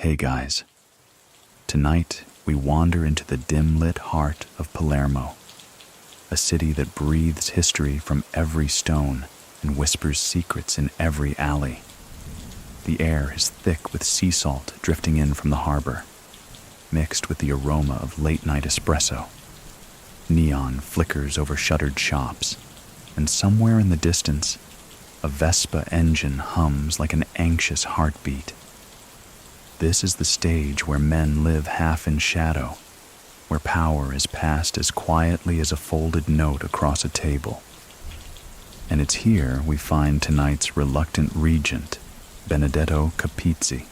Hey guys, tonight we wander into the dim-lit heart of Palermo, a city that breathes history from every stone and whispers secrets in every alley. The air is thick with sea salt drifting in from the harbor, mixed with the aroma of late-night espresso. Neon flickers over shuttered shops, and somewhere in the distance, a Vespa engine hums like an anxious heartbeat. This is the stage where men live half in shadow, where power is passed as quietly as a folded note across a table. And it's here we find tonight's reluctant regent, Benedetto Capizzi,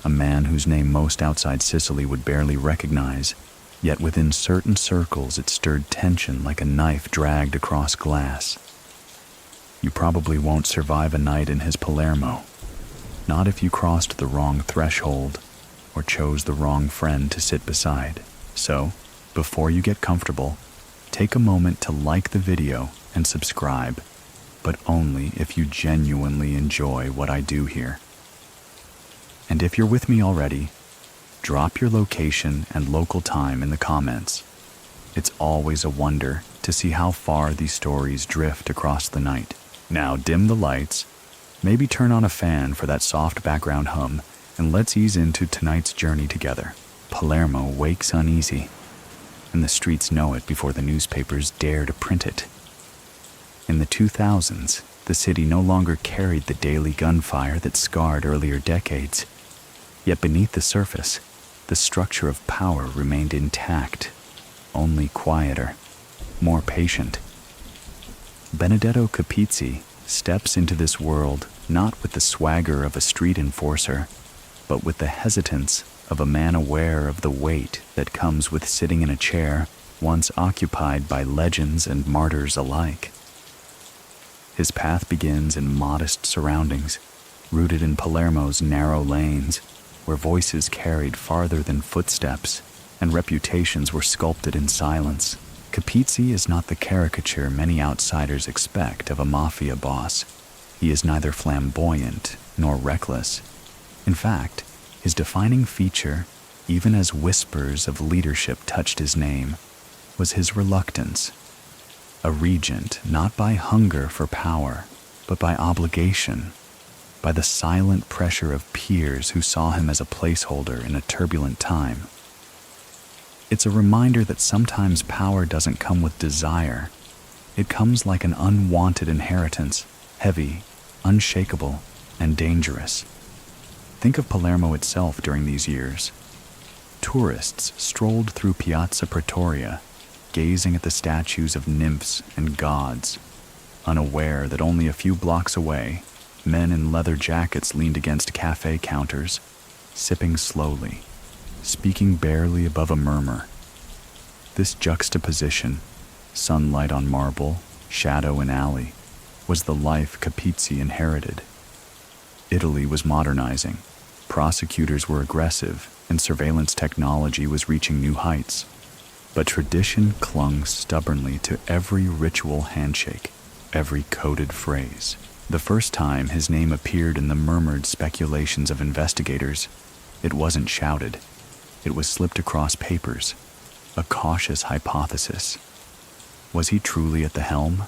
a man whose name most outside Sicily would barely recognize, yet within certain circles it stirred tension like a knife dragged across glass. You probably won't survive a night in his Palermo, not if you crossed the wrong threshold or chose the wrong friend to sit beside. So, before you get comfortable, take a moment to like the video and subscribe, but only if you genuinely enjoy what I do here. And if you're with me already, drop your location and local time in the comments. It's always a wonder to see how far these stories drift across the night. Now dim the lights, maybe turn on a fan for that soft background hum, and let's ease into tonight's journey together. Palermo wakes uneasy, and the streets know it before the newspapers dare to print it. In the 2000s, the city no longer carried the daily gunfire that scarred earlier decades. Yet beneath the surface, the structure of power remained intact, only quieter, more patient. Benedetto Capizzi steps into this world not with the swagger of a street enforcer, but with the hesitance of a man aware of the weight that comes with sitting in a chair once occupied by legends and martyrs alike. His path begins in modest surroundings, rooted in Palermo's narrow lanes, where voices carried farther than footsteps and reputations were sculpted in silence. Capizzi is not the caricature many outsiders expect of a mafia boss. He is neither flamboyant nor reckless. In fact, his defining feature, even as whispers of leadership touched his name, was his reluctance. A regent not by hunger for power, but by obligation, by the silent pressure of peers who saw him as a placeholder in a turbulent time. It's a reminder that sometimes power doesn't come with desire. It comes like an unwanted inheritance, heavy, unshakable, and dangerous. Think of Palermo itself during these years. Tourists strolled through Piazza Pretoria, gazing at the statues of nymphs and gods, unaware that only a few blocks away, men in leather jackets leaned against cafe counters, sipping slowly, speaking barely above a murmur. This juxtaposition, sunlight on marble, shadow in alley, was the life Capizzi inherited. Italy was modernizing, prosecutors were aggressive, and surveillance technology was reaching new heights. But tradition clung stubbornly to every ritual handshake, every coded phrase. The first time his name appeared in the murmured speculations of investigators, it wasn't shouted. It was slipped across papers, a cautious hypothesis. Was he truly at the helm?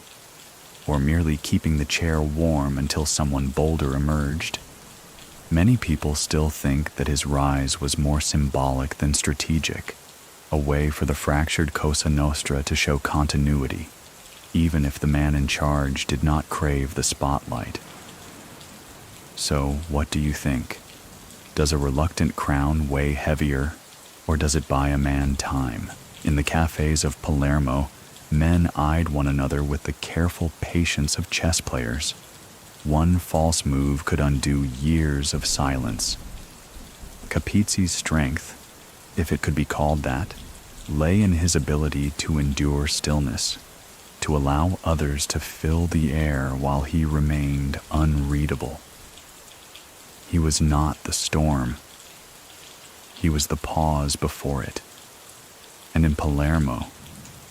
Or merely keeping the chair warm until someone bolder emerged? Many people still think that his rise was more symbolic than strategic, a way for the fractured Cosa Nostra to show continuity, even if the man in charge did not crave the spotlight. So, what do you think? Does a reluctant crown weigh heavier, or does it buy a man time? In the cafes of Palermo, men eyed one another with the careful patience of chess players. One false move could undo years of silence. Capizzi's strength, if it could be called that, lay in his ability to endure stillness, to allow others to fill the air while he remained unreadable. He was not the storm. He was the pause before it. And in Palermo,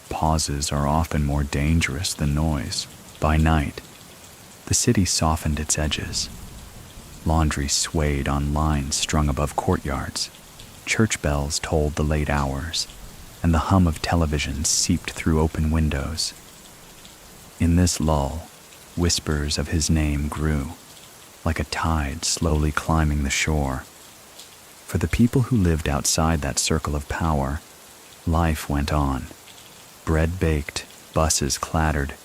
pauses are often more dangerous than noise. By night, the city softened its edges. Laundry swayed on lines strung above courtyards. Church bells tolled the late hours, and the hum of television seeped through open windows. In this lull, whispers of his name grew, like a tide slowly climbing the shore. For the people who lived outside that circle of power, life went on. Bread baked, buses clattered,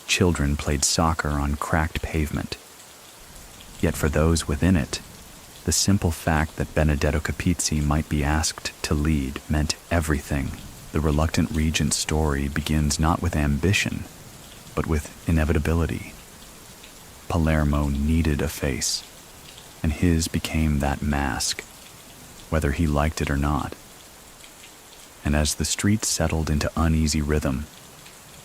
children played soccer on cracked pavement. Yet for those within it, the simple fact that Benedetto Capizzi might be asked to lead meant everything. The reluctant Regent story begins not with ambition, but with inevitability. Palermo needed a face, and his became that mask, whether he liked it or not. And as the streets settled into uneasy rhythm,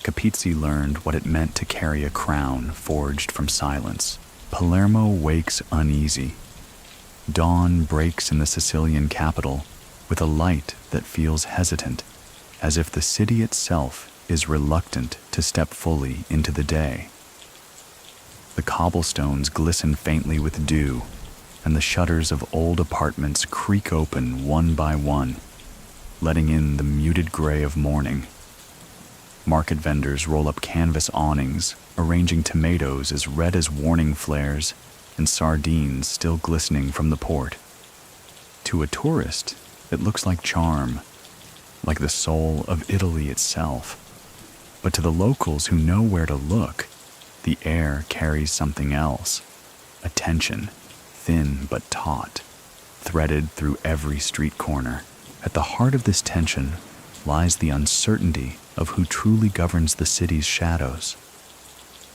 Capizzi learned what it meant to carry a crown forged from silence. Palermo wakes uneasy. Dawn breaks in the Sicilian capital with a light that feels hesitant, as if the city itself is reluctant to step fully into the day. The cobblestones glisten faintly with dew, and the shutters of old apartments creak open one by one, letting in the muted gray of morning. Market vendors roll up canvas awnings, arranging tomatoes as red as warning flares and sardines still glistening from the port. To a tourist, it looks like charm, like the soul of Italy itself. But to the locals who know where to look, the air carries something else, a tension, thin but taut, threaded through every street corner. At the heart of this tension lies the uncertainty of who truly governs the city's shadows.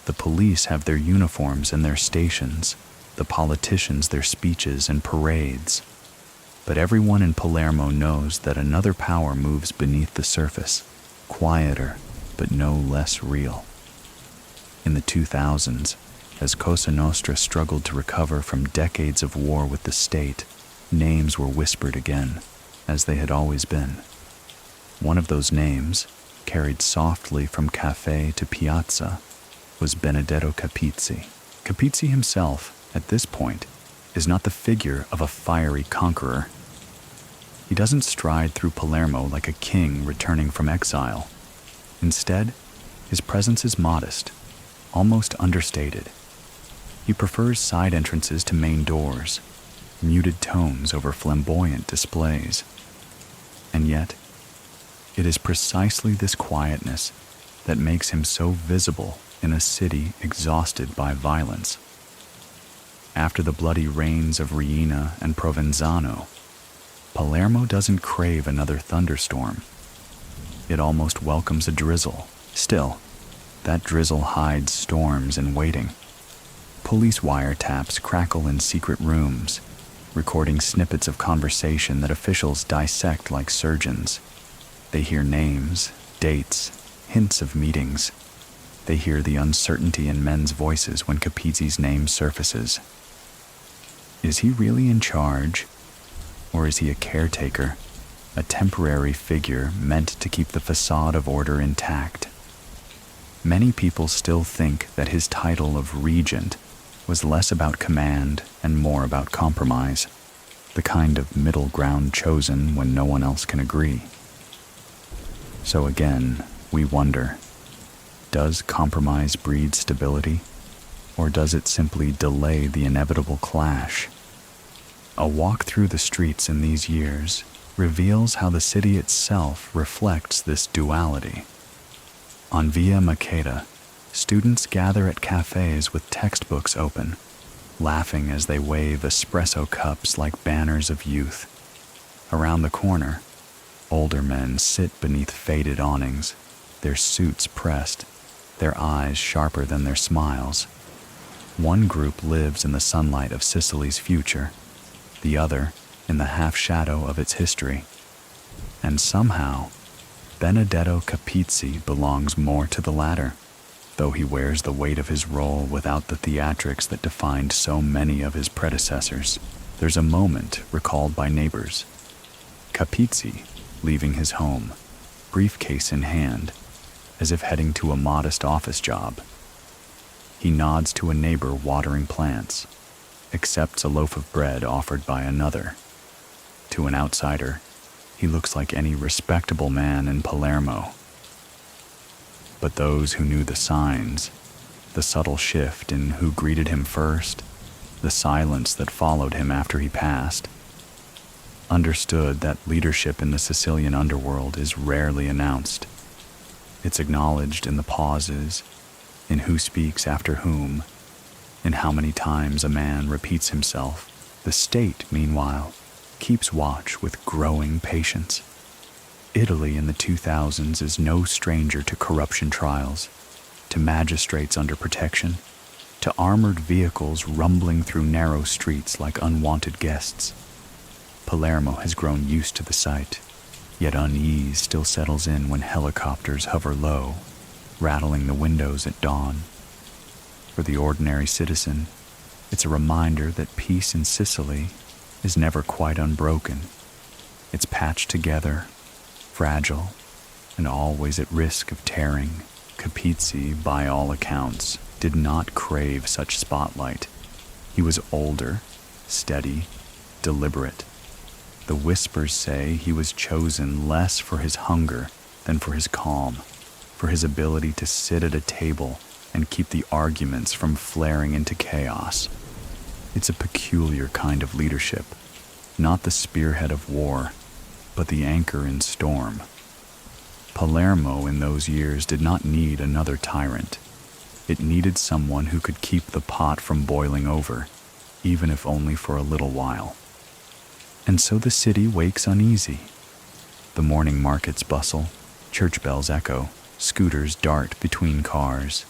The police have their uniforms and their stations, the politicians their speeches and parades. But everyone in Palermo knows that another power moves beneath the surface, quieter but no less real. In the 2000s, as Cosa Nostra struggled to recover from decades of war with the state, names were whispered again, as they had always been. One of those names, carried softly from cafe to piazza, was Benedetto Capizzi. Capizzi himself, at this point, is not the figure of a fiery conqueror. He doesn't stride through Palermo like a king returning from exile. Instead, his presence is modest, almost understated. He prefers side entrances to main doors, muted tones over flamboyant displays. And yet, it is precisely this quietness that makes him so visible in a city exhausted by violence. After the bloody reigns of Riina and Provenzano, Palermo doesn't crave another thunderstorm. It almost welcomes a drizzle. Still, that drizzle hides storms in waiting. Police wiretaps crackle in secret rooms, recording snippets of conversation that officials dissect like surgeons. They hear names, dates, hints of meetings. They hear the uncertainty in men's voices when Capizzi's name surfaces. Is he really in charge? Or is he a caretaker, a temporary figure meant to keep the facade of order intact? Many people still think that his title of Regent was less about command and more about compromise, the kind of middle ground chosen when no one else can agree. So again, we wonder, does compromise breed stability, or does it simply delay the inevitable clash? A walk through the streets in these years reveals how the city itself reflects this duality. On Via Maqueda, students gather at cafes with textbooks open, laughing as they wave espresso cups like banners of youth. Around the corner, older men sit beneath faded awnings, their suits pressed, their eyes sharper than their smiles. One group lives in the sunlight of Sicily's future, the other in the half-shadow of its history. And somehow, Benedetto Capizzi belongs more to the latter, though he wears the weight of his role without the theatrics that defined so many of his predecessors. There's a moment recalled by neighbors. Capizzi, leaving his home, briefcase in hand, as if heading to a modest office job. He nods to a neighbor watering plants, accepts a loaf of bread offered by another. To an outsider, he looks like any respectable man in Palermo. But those who knew the signs, the subtle shift in who greeted him first, the silence that followed him after he passed, understood that leadership in the Sicilian underworld is rarely announced. It's acknowledged in the pauses, in who speaks after whom, in how many times a man repeats himself. The state, meanwhile, keeps watch with growing patience. Italy in the 2000s is no stranger to corruption trials, to magistrates under protection, to armored vehicles rumbling through narrow streets like unwanted guests. Palermo has grown used to the sight, yet unease still settles in when helicopters hover low, rattling the windows at dawn. For the ordinary citizen, it's a reminder that peace in Sicily is never quite unbroken. It's patched together, fragile, and always at risk of tearing. Capizzi, by all accounts, did not crave such spotlight. He was older, steady, deliberate. The whispers say he was chosen less for his hunger than for his calm, for his ability to sit at a table and keep the arguments from flaring into chaos. It's a peculiar kind of leadership, not the spearhead of war, but the anchor in storm. Palermo in those years did not need another tyrant. It needed someone who could keep the pot from boiling over, even if only for a little while. And so the city wakes uneasy. The morning markets bustle, church bells echo, scooters dart between cars.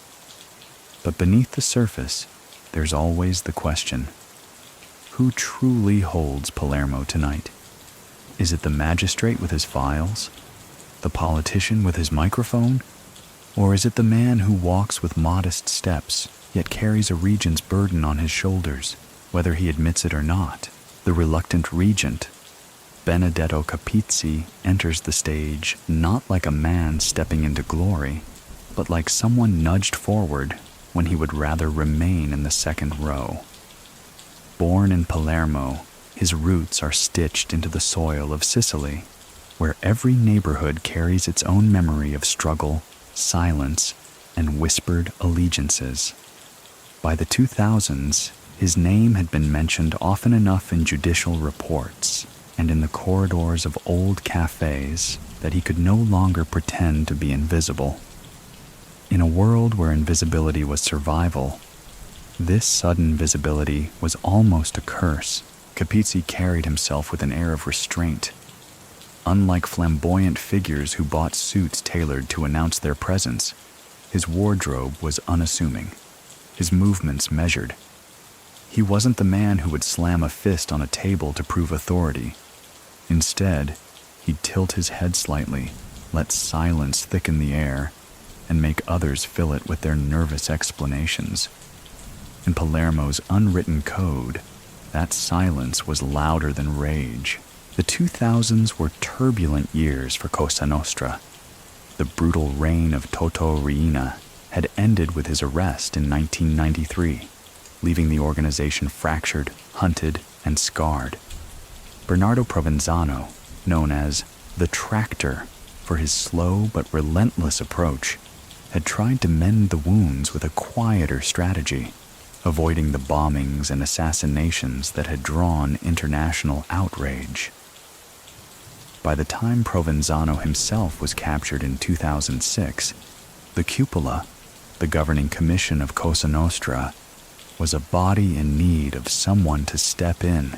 But beneath the surface, there's always the question: who truly holds Palermo tonight? Is it the magistrate with his files? The politician with his microphone? Or is it the man who walks with modest steps, yet carries a regent's burden on his shoulders, whether he admits it or not? The reluctant regent, Benedetto Capizzi, enters the stage not like a man stepping into glory, but like someone nudged forward when he would rather remain in the second row. Born in Palermo, his roots are stitched into the soil of Sicily, where every neighborhood carries its own memory of struggle, silence, and whispered allegiances. By the 2000s, his name had been mentioned often enough in judicial reports and in the corridors of old cafes that he could no longer pretend to be invisible. In a world where invisibility was survival, this sudden visibility was almost a curse. Capizzi carried himself with an air of restraint. Unlike flamboyant figures who bought suits tailored to announce their presence, his wardrobe was unassuming, his movements measured. He wasn't the man who would slam a fist on a table to prove authority. Instead, he'd tilt his head slightly, let silence thicken the air, and make others fill it with their nervous explanations. In Palermo's unwritten code, that silence was louder than rage. The 2000s were turbulent years for Cosa Nostra. The brutal reign of Toto Riina had ended with his arrest in 1993. Leaving the organization fractured, hunted, and scarred. Bernardo Provenzano, known as the Tractor for his slow but relentless approach, had tried to mend the wounds with a quieter strategy, avoiding the bombings and assassinations that had drawn international outrage. By the time Provenzano himself was captured in 2006, the Cupola, the governing commission of Cosa Nostra, was a body in need of someone to step in,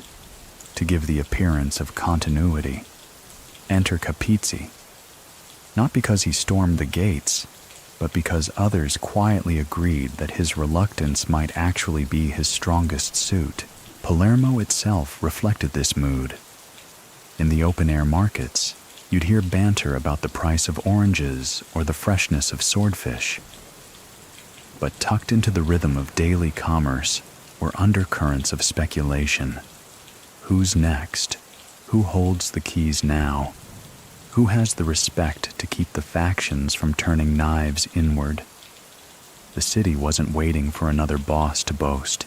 to give the appearance of continuity. Enter Capizzi, not because he stormed the gates, but because others quietly agreed that his reluctance might actually be his strongest suit. Palermo itself reflected this mood. In the open-air markets, you'd hear banter about the price of oranges or the freshness of swordfish. But tucked into the rhythm of daily commerce were undercurrents of speculation. Who's next? Who holds the keys now? Who has the respect to keep the factions from turning knives inward? The city wasn't waiting for another boss to boast.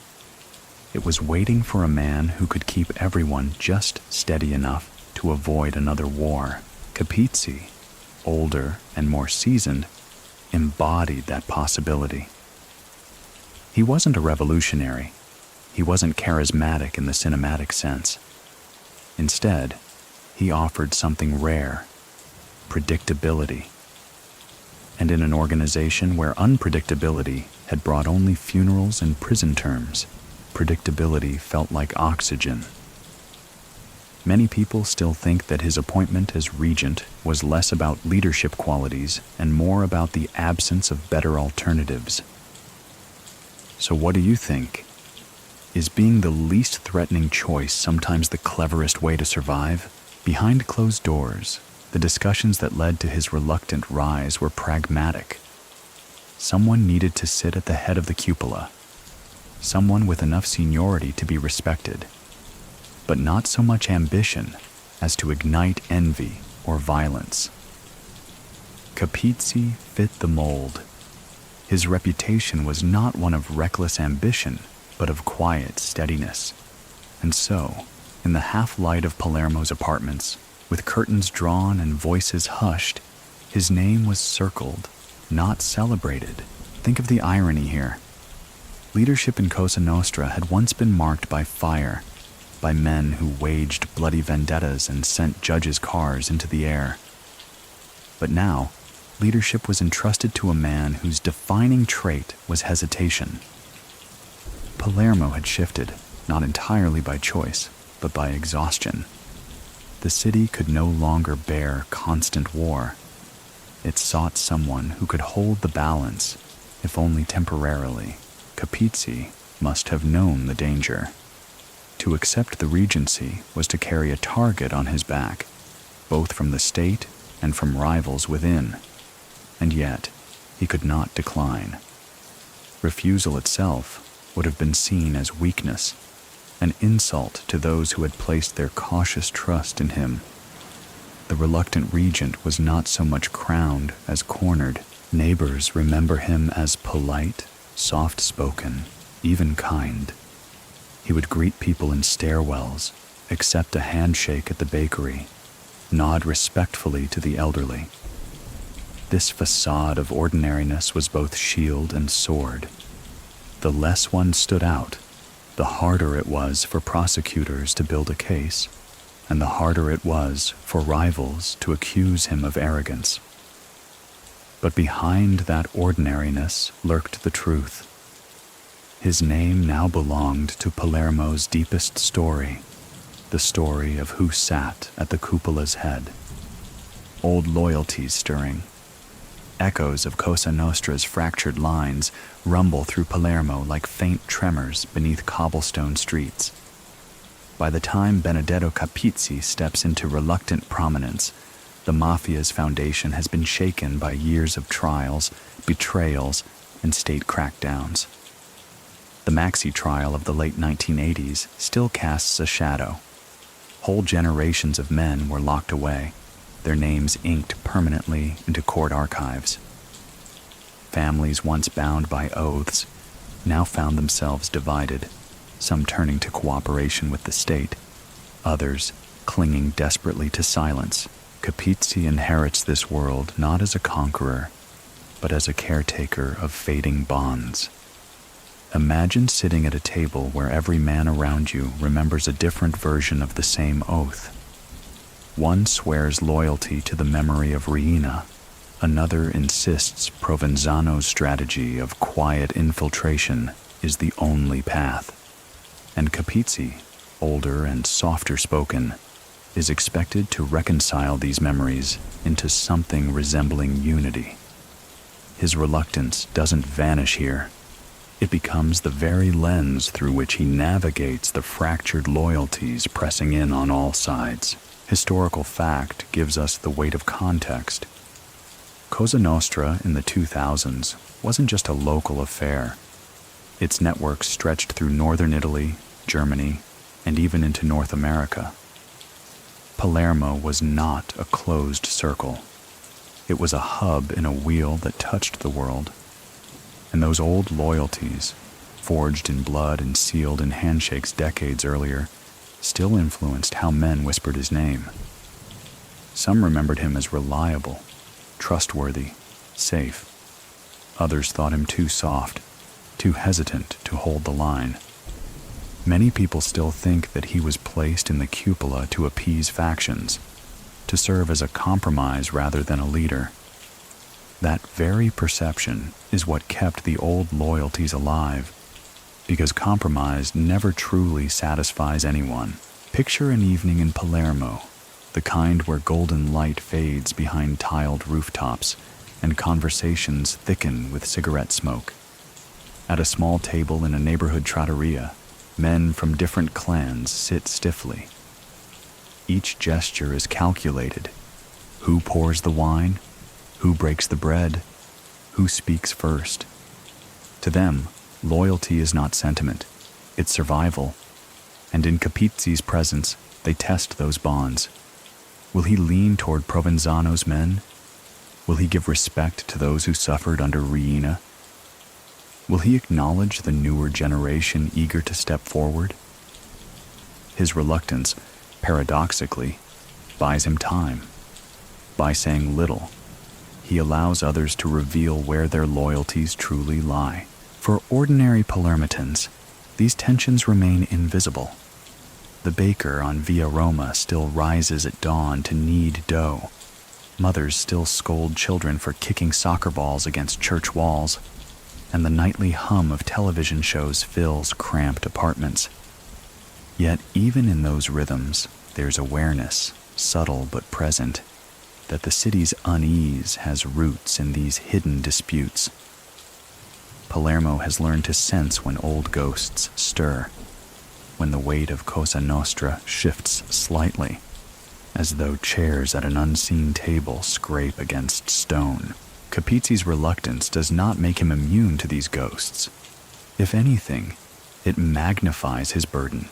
It was waiting for a man who could keep everyone just steady enough to avoid another war. Capizzi, older and more seasoned, embodied that possibility. He wasn't a revolutionary. He wasn't charismatic in the cinematic sense. Instead, he offered something rare: predictability. And in an organization where unpredictability had brought only funerals and prison terms, predictability felt like oxygen. Many people still think that his appointment as regent was less about leadership qualities and more about the absence of better alternatives. So what do you think? Is being the least threatening choice sometimes the cleverest way to survive? Behind closed doors, the discussions that led to his reluctant rise were pragmatic. Someone needed to sit at the head of the cupola, someone with enough seniority to be respected, but not so much ambition as to ignite envy or violence. Capizzi fit the mold. His reputation was not one of reckless ambition, but of quiet steadiness. And so, in the half-light of Palermo's apartments, with curtains drawn and voices hushed, his name was circled, not celebrated. Think of the irony here. Leadership in Cosa Nostra had once been marked by fire, by men who waged bloody vendettas and sent judges' cars into the air. But now, leadership was entrusted to a man whose defining trait was hesitation. Palermo had shifted, not entirely by choice, but by exhaustion. The city could no longer bear constant war. It sought someone who could hold the balance, if only temporarily. Capizzi must have known the danger. To accept the regency was to carry a target on his back, both from the state and from rivals within. And yet, he could not decline. Refusal itself would have been seen as weakness, an insult to those who had placed their cautious trust in him. The reluctant regent was not so much crowned as cornered. Neighbors remember him as polite, soft-spoken, even kind. He would greet people in stairwells, accept a handshake at the bakery, nod respectfully to the elderly. This facade of ordinariness was both shield and sword. The less one stood out, the harder it was for prosecutors to build a case, and the harder it was for rivals to accuse him of arrogance. But behind that ordinariness lurked the truth. His name now belonged to Palermo's deepest story, the story of who sat at the cupola's head. Old loyalties stirring. Echoes of Cosa Nostra's fractured lines rumble through Palermo like faint tremors beneath cobblestone streets. By the time Benedetto Capizzi steps into reluctant prominence, the Mafia's foundation has been shaken by years of trials, betrayals, and state crackdowns. The Maxi trial of the late 1980s still casts a shadow. Whole generations of men were locked away, their names inked permanently into court archives. Families once bound by oaths now found themselves divided, some turning to cooperation with the state, others clinging desperately to silence. Capizzi inherits this world not as a conqueror, but as a caretaker of fading bonds. Imagine sitting at a table where every man around you remembers a different version of the same oath. One swears loyalty to the memory of Reina, another insists Provenzano's strategy of quiet infiltration is the only path. And Capizzi, older and softer spoken, is expected to reconcile these memories into something resembling unity. His reluctance doesn't vanish here. It becomes the very lens through which he navigates the fractured loyalties pressing in on all sides. Historical fact gives us the weight of context. Cosa Nostra in the 2000s wasn't just a local affair. Its network stretched through northern Italy, Germany, and even into North America. Palermo was not a closed circle. It was a hub in a wheel that touched the world. And those old loyalties, forged in blood and sealed in handshakes decades earlier, still influenced how men whispered his name. Some remembered him as reliable, trustworthy, safe. Others thought him too soft, too hesitant to hold the line. Many people still think that he was placed in the cupola to appease factions, to serve as a compromise rather than a leader. That very perception is what kept the old loyalties alive, because compromise never truly satisfies anyone. Picture an evening in Palermo, the kind where golden light fades behind tiled rooftops and conversations thicken with cigarette smoke. At a small table in a neighborhood trattoria, men from different clans sit stiffly. Each gesture is calculated. Who pours the wine? Who breaks the bread? Who speaks first? To them, loyalty is not sentiment, it's survival. And in Capizzi's presence, they test those bonds. Will he lean toward Provenzano's men? Will he give respect to those who suffered under Riina? Will he acknowledge the newer generation eager to step forward? His reluctance, paradoxically, buys him time. By saying little, he allows others to reveal where their loyalties truly lie. For ordinary Palermitans, these tensions remain invisible. The baker on Via Roma still rises at dawn to knead dough. Mothers still scold children for kicking soccer balls against church walls, and the nightly hum of television shows fills cramped apartments. Yet even in those rhythms, there's awareness, subtle but present, that the city's unease has roots in these hidden disputes. Palermo has learned to sense when old ghosts stir, when the weight of Cosa Nostra shifts slightly, as though chairs at an unseen table scrape against stone. Capizzi's reluctance does not make him immune to these ghosts. If anything, it magnifies his burden.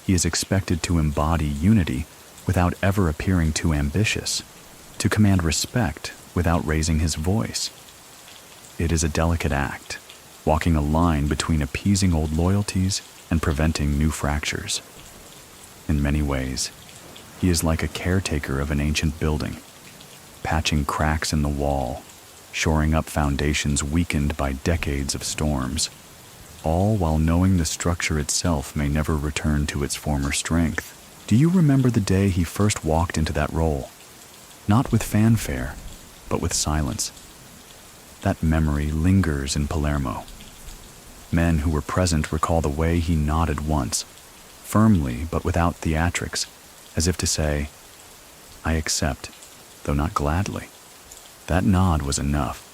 He is expected to embody unity without ever appearing too ambitious, to command respect without raising his voice. It is a delicate act, walking a line between appeasing old loyalties and preventing new fractures. In many ways, he is like a caretaker of an ancient building, patching cracks in the wall, shoring up foundations weakened by decades of storms, all while knowing the structure itself may never return to its former strength. Do you remember the day he first walked into that role? Not with fanfare, but with silence. That memory lingers in Palermo. Men who were present recall the way he nodded once, firmly but without theatrics, as if to say, "I accept, though not gladly." That nod was enough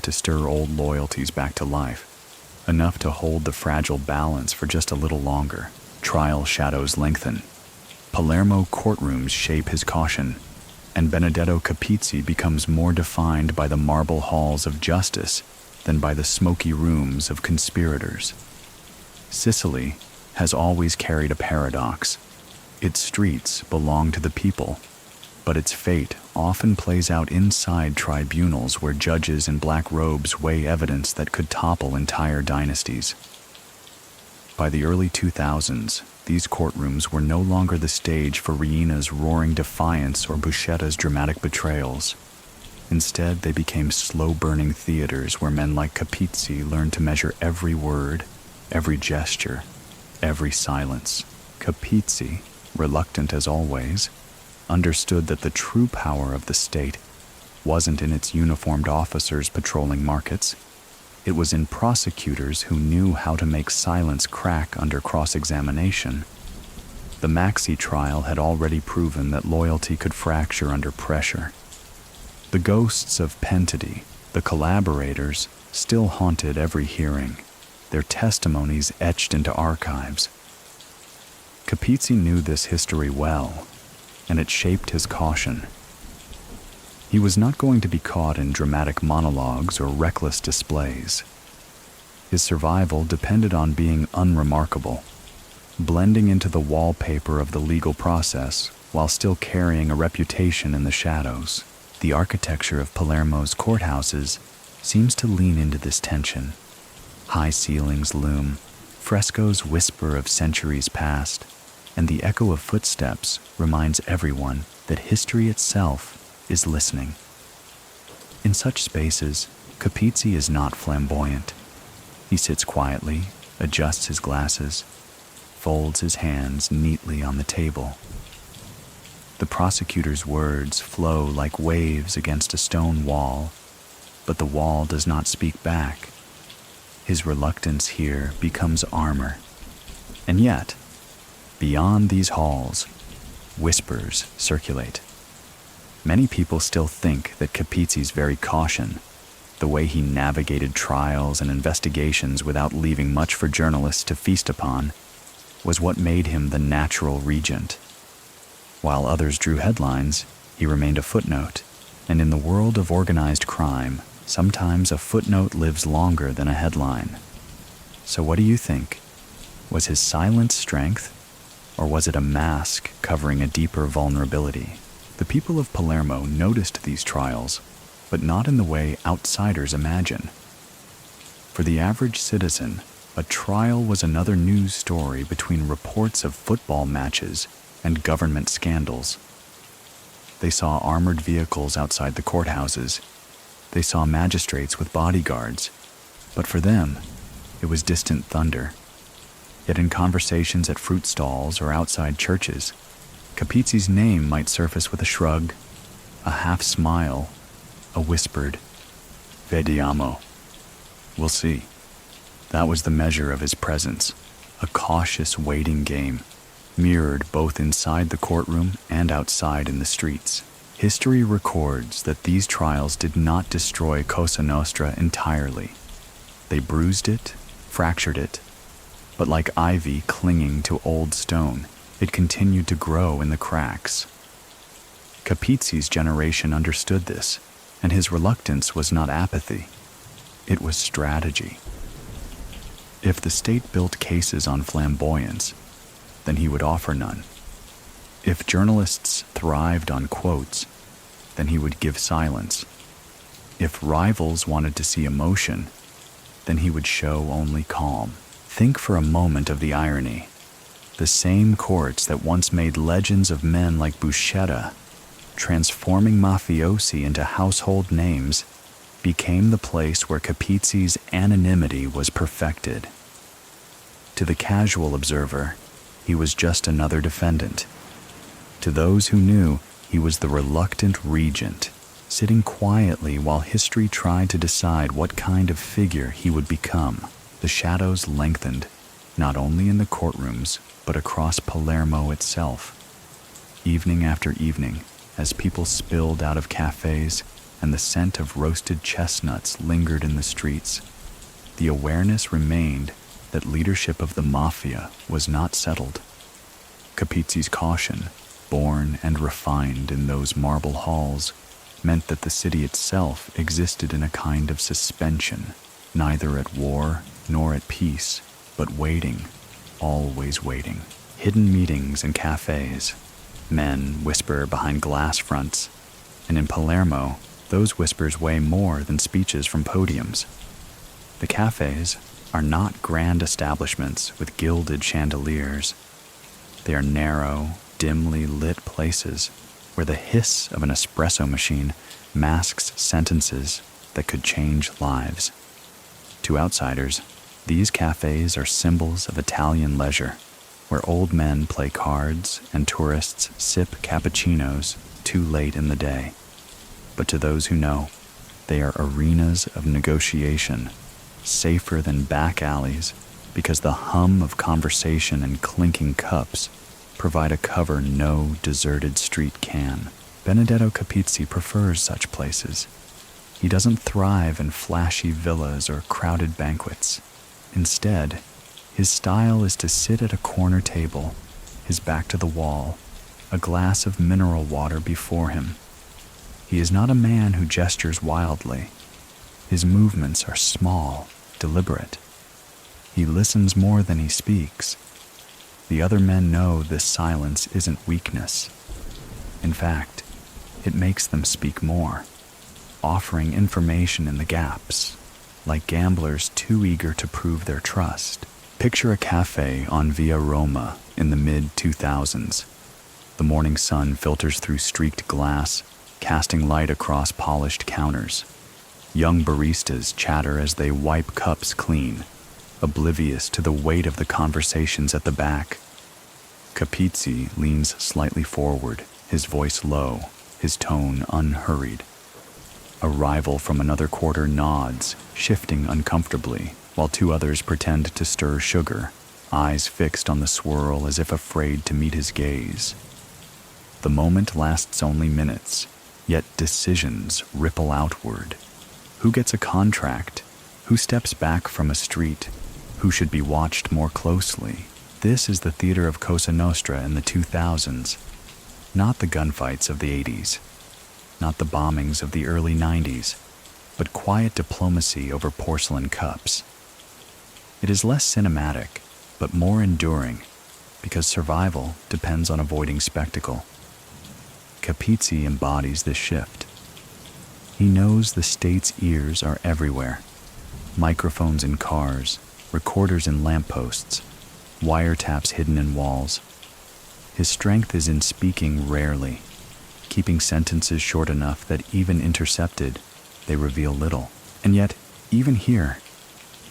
to stir old loyalties back to life, enough to hold the fragile balance for just a little longer. Trial shadows lengthen. Palermo courtrooms shape his caution, and Benedetto Capizzi becomes more defined by the marble halls of justice than by the smoky rooms of conspirators. Sicily has always carried a paradox. Its streets belong to the people, but its fate often plays out inside tribunals where judges in black robes weigh evidence that could topple entire dynasties. By the early 2000s, these courtrooms were no longer the stage for Riina's roaring defiance or Buscetta's dramatic betrayals. Instead, they became slow-burning theaters where men like Capizzi learned to measure every word, every gesture, every silence. Capizzi, reluctant as always, understood that the true power of the state wasn't in its uniformed officers patrolling markets. It was in prosecutors who knew how to make silence crack under cross-examination. The Maxi trial had already proven that loyalty could fracture under pressure. The ghosts of Pentity, the collaborators, still haunted every hearing, their testimonies etched into archives. Capizzi knew this history well, and it shaped his caution. He was not going to be caught in dramatic monologues or reckless displays. His survival depended on being unremarkable, blending into the wallpaper of the legal process while still carrying a reputation in the shadows. The architecture of Palermo's courthouses seems to lean into this tension. High ceilings loom, frescoes whisper of centuries past, and the echo of footsteps reminds everyone that history itself is listening. In such spaces, Capizzi is not flamboyant. He sits quietly, adjusts his glasses, folds his hands neatly on the table. The prosecutor's words flow like waves against a stone wall, but the wall does not speak back. His reluctance here becomes armor. And yet, beyond these halls, whispers circulate. Many people still think that Capizzi's very caution, the way he navigated trials and investigations without leaving much for journalists to feast upon, was what made him the natural regent. While others drew headlines, he remained a footnote, and in the world of organized crime, sometimes a footnote lives longer than a headline. So what do you think? Was his silence strength, or was it a mask covering a deeper vulnerability? The people of Palermo noticed these trials, but not in the way outsiders imagine. For the average citizen, a trial was another news story between reports of football matches and government scandals. They saw armored vehicles outside the courthouses. They saw magistrates with bodyguards, but for them, it was distant thunder. Yet in conversations at fruit stalls or outside churches, Capizzi's name might surface with a shrug, a half smile, a whispered, "Vediamo." We'll see. That was the measure of his presence, a cautious waiting game, mirrored both inside the courtroom and outside in the streets. History records that these trials did not destroy Cosa Nostra entirely. They bruised it, fractured it, but like ivy clinging to old stone, it continued to grow in the cracks. Capizzi's generation understood this, and his reluctance was not apathy. It was strategy. If the state built cases on flamboyance, then he would offer none. If journalists thrived on quotes, then he would give silence. If rivals wanted to see emotion, then he would show only calm. Think for a moment of the irony. The same courts that once made legends of men like Buscetta, transforming mafiosi into household names, became the place where Capizzi's anonymity was perfected. To the casual observer, he was just another defendant. To those who knew, he was the reluctant regent, sitting quietly while history tried to decide what kind of figure he would become. The shadows lengthened, not only in the courtrooms, but across Palermo itself. Evening after evening, as people spilled out of cafes and the scent of roasted chestnuts lingered in the streets, the awareness remained that leadership of the mafia was not settled. Capizzi's caution, born and refined in those marble halls, meant that the city itself existed in a kind of suspension, neither at war nor at peace, but waiting, always waiting. Hidden meetings in cafes. Men whisper behind glass fronts, and in Palermo, those whispers weigh more than speeches from podiums. The cafes are not grand establishments with gilded chandeliers. They are narrow, dimly lit places where the hiss of an espresso machine masks sentences that could change lives. To outsiders, these cafes are symbols of Italian leisure, where old men play cards and tourists sip cappuccinos too late in the day. But to those who know, they are arenas of negotiation, safer than back alleys, because the hum of conversation and clinking cups provide a cover no deserted street can. Benedetto Capizzi prefers such places. He doesn't thrive in flashy villas or crowded banquets. Instead, his style is to sit at a corner table, his back to the wall, a glass of mineral water before him. He is not a man who gestures wildly. His movements are small, deliberate. He listens more than he speaks. The other men know this silence isn't weakness. In fact, it makes them speak more, offering information in the gaps, like gamblers too eager to prove their trust. Picture a cafe on Via Roma in the mid-2000s. The morning sun filters through streaked glass, casting light across polished counters. Young baristas chatter as they wipe cups clean, oblivious to the weight of the conversations at the back. Capizzi leans slightly forward, his voice low, his tone unhurried. A rival from another quarter nods, shifting uncomfortably, while two others pretend to stir sugar, eyes fixed on the swirl as if afraid to meet his gaze. The moment lasts only minutes, yet decisions ripple outward. Who gets a contract? Who steps back from a street? Who should be watched more closely? This is the theater of Cosa Nostra in the 2000s, not the gunfights of the 80s, not the bombings of the early 90s, but quiet diplomacy over porcelain cups. It is less cinematic, but more enduring, because survival depends on avoiding spectacle. Capizzi embodies this shift. He knows the state's ears are everywhere. Microphones in cars, recorders in lampposts, wiretaps hidden in walls. His strength is in speaking rarely, keeping sentences short enough that even intercepted, they reveal little. And yet, even here,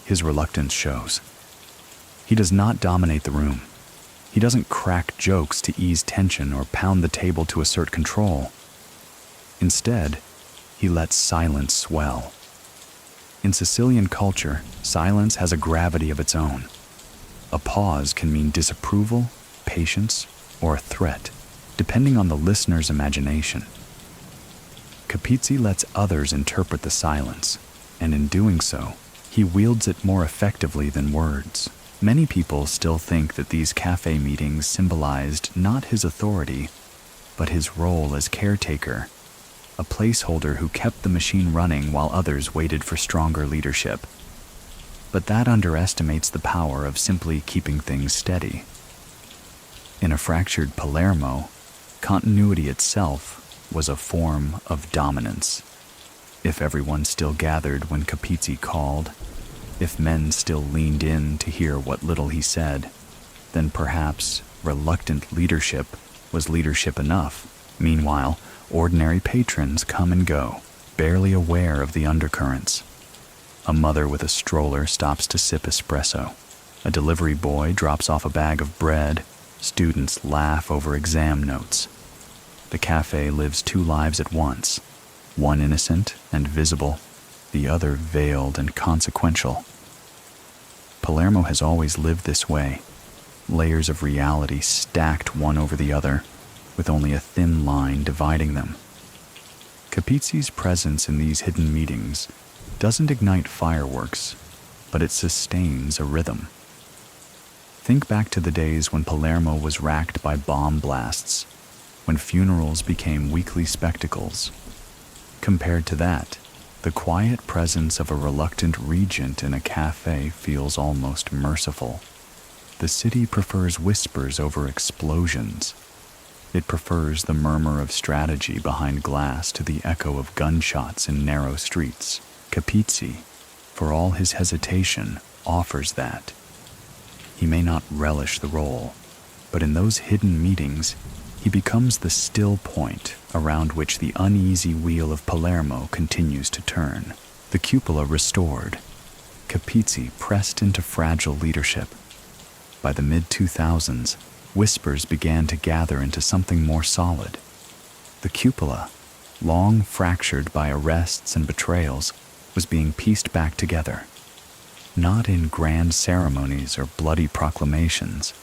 his reluctance shows. He does not dominate the room. He doesn't crack jokes to ease tension or pound the table to assert control. Instead, he lets silence swell. In Sicilian culture, silence has a gravity of its own. A pause can mean disapproval, patience, or a threat, depending on the listener's imagination. Capizzi lets others interpret the silence, and in doing so, he wields it more effectively than words. Many people still think that these cafe meetings symbolized not his authority, but his role as caretaker, a placeholder who kept the machine running while others waited for stronger leadership. But that underestimates the power of simply keeping things steady. In a fractured Palermo, continuity itself was a form of dominance. If everyone still gathered when Capizzi called, if men still leaned in to hear what little he said, then perhaps reluctant leadership was leadership enough. Meanwhile, ordinary patrons come and go, barely aware of the undercurrents. A mother with a stroller stops to sip espresso. A delivery boy drops off a bag of bread. Students laugh over exam notes. The cafe lives two lives at once, one innocent and visible, the other veiled and consequential. Palermo has always lived this way, layers of reality stacked one over the other, with only a thin line dividing them. Capizzi's presence in these hidden meetings doesn't ignite fireworks, but it sustains a rhythm. Think back to the days when Palermo was racked by bomb blasts, when funerals became weekly spectacles. Compared to that, the quiet presence of a reluctant regent in a cafe feels almost merciful. The city prefers whispers over explosions. It prefers the murmur of strategy behind glass to the echo of gunshots in narrow streets. Capizzi, for all his hesitation, offers that. He may not relish the role, but in those hidden meetings, he becomes the still point around which the uneasy wheel of Palermo continues to turn. The cupola restored, Capizzi pressed into fragile leadership. By the mid-2000s, whispers began to gather into something more solid. The cupola, long fractured by arrests and betrayals, was being pieced back together. Not in grand ceremonies or bloody proclamations,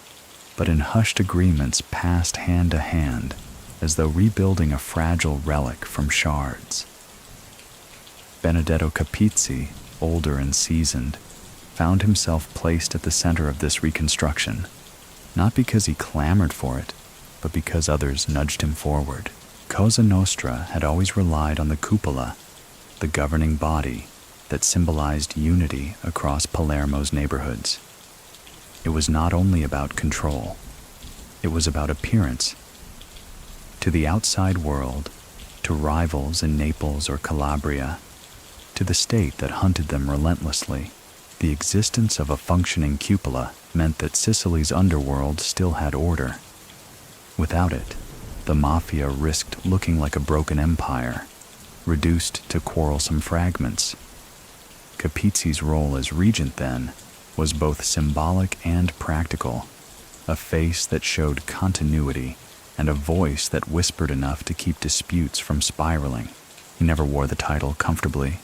but in hushed agreements passed hand to hand, as though rebuilding a fragile relic from shards. Benedetto Capizzi, older and seasoned, found himself placed at the center of this reconstruction, not because he clamored for it, but because others nudged him forward. Cosa Nostra had always relied on the cupola, the governing body that symbolized unity across Palermo's neighborhoods. It was not only about control, it was about appearance. To the outside world, to rivals in Naples or Calabria, to the state that hunted them relentlessly. The existence of a functioning cupola meant that Sicily's underworld still had order. Without it, the mafia risked looking like a broken empire, reduced to quarrelsome fragments. Capizzi's role as regent, then, was both symbolic and practical, a face that showed continuity and a voice that whispered enough to keep disputes from spiraling. He never wore the title comfortably.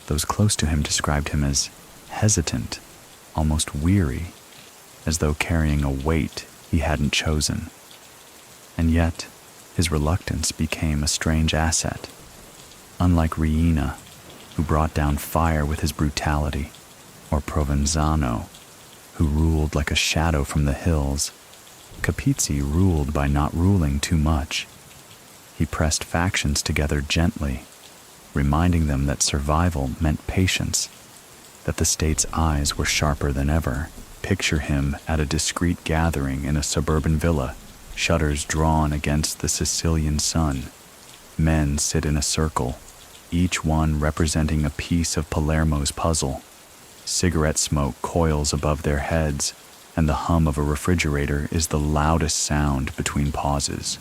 Those close to him described him as hesitant, almost weary, as though carrying a weight he hadn't chosen. And yet, his reluctance became a strange asset. Unlike Riina, who brought down fire with his brutality, or Provenzano, who ruled like a shadow from the hills, Capizzi ruled by not ruling too much. He pressed factions together gently, reminding them that survival meant patience, that the state's eyes were sharper than ever. Picture him at a discreet gathering in a suburban villa, shutters drawn against the Sicilian sun. Men sit in a circle, each one representing a piece of Palermo's puzzle. Cigarette smoke coils above their heads, and the hum of a refrigerator is the loudest sound between pauses.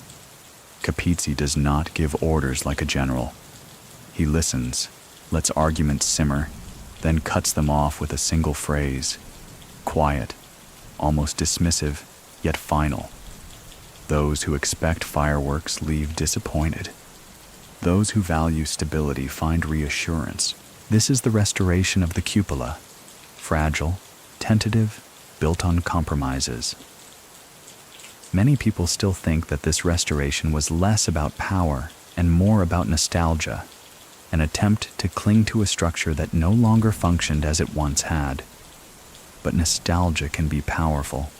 Capizzi does not give orders like a general. He listens, lets arguments simmer, then cuts them off with a single phrase. Quiet, almost dismissive, yet final. Those who expect fireworks leave disappointed. Those who value stability find reassurance. This is the restoration of the cupola, fragile, tentative, built on compromises. Many people still think that this restoration was less about power and more about nostalgia, an attempt to cling to a structure that no longer functioned as it once had. But nostalgia can be powerful.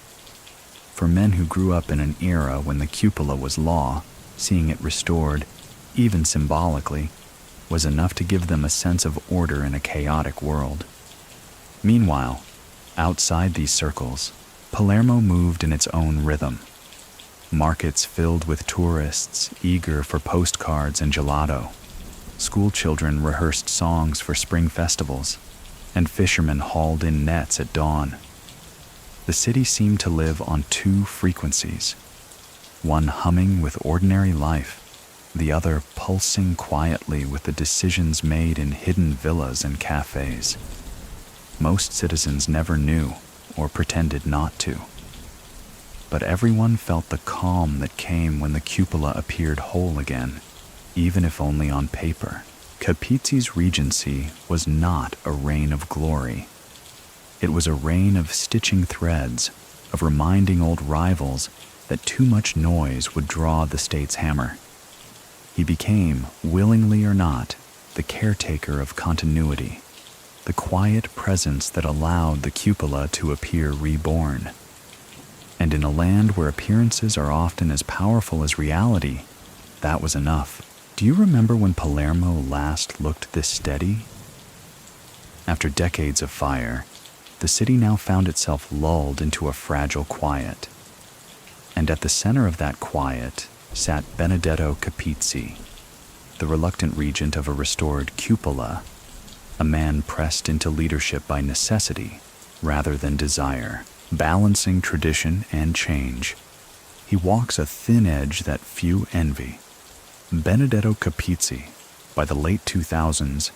For men who grew up in an era when the cupola was law, seeing it restored, even symbolically, was enough to give them a sense of order in a chaotic world. Meanwhile, outside these circles, Palermo moved in its own rhythm. Markets filled with tourists eager for postcards and gelato. School children rehearsed songs for spring festivals, and fishermen hauled in nets at dawn. The city seemed to live on two frequencies, one humming with ordinary life, the other pulsing quietly with the decisions made in hidden villas and cafes. Most citizens never knew or pretended not to. But everyone felt the calm that came when the cupola appeared whole again, even if only on paper. Capizzi's regency was not a reign of glory. It was a reign of stitching threads, of reminding old rivals that too much noise would draw the state's hammer. He became, willingly or not, the caretaker of continuity, the quiet presence that allowed the cupola to appear reborn. And in a land where appearances are often as powerful as reality, that was enough. Do you remember when Palermo last looked this steady? After decades of fire, the city now found itself lulled into a fragile quiet. And at the center of that quiet sat Benedetto Capizzi, the reluctant regent of a restored cupola, a man pressed into leadership by necessity rather than desire, balancing tradition and change. He walks a thin edge that few envy. Benedetto Capizzi, by the late 2000s,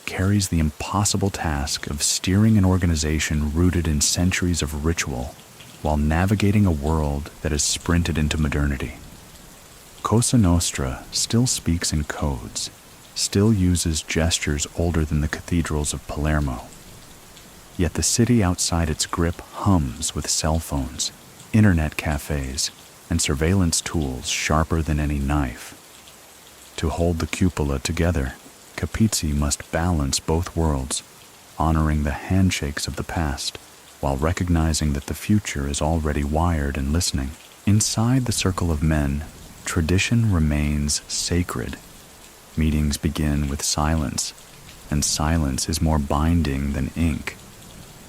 carries the impossible task of steering an organization rooted in centuries of ritual while navigating a world that has sprinted into modernity. Cosa Nostra still speaks in codes, still uses gestures older than the cathedrals of Palermo. Yet the city outside its grip hums with cell phones, internet cafes, and surveillance tools sharper than any knife. To hold the cupola together, Capizzi must balance both worlds, honoring the handshakes of the past, while recognizing that the future is already wired and listening. Inside the circle of men, tradition remains sacred. Meetings begin with silence, and silence is more binding than ink.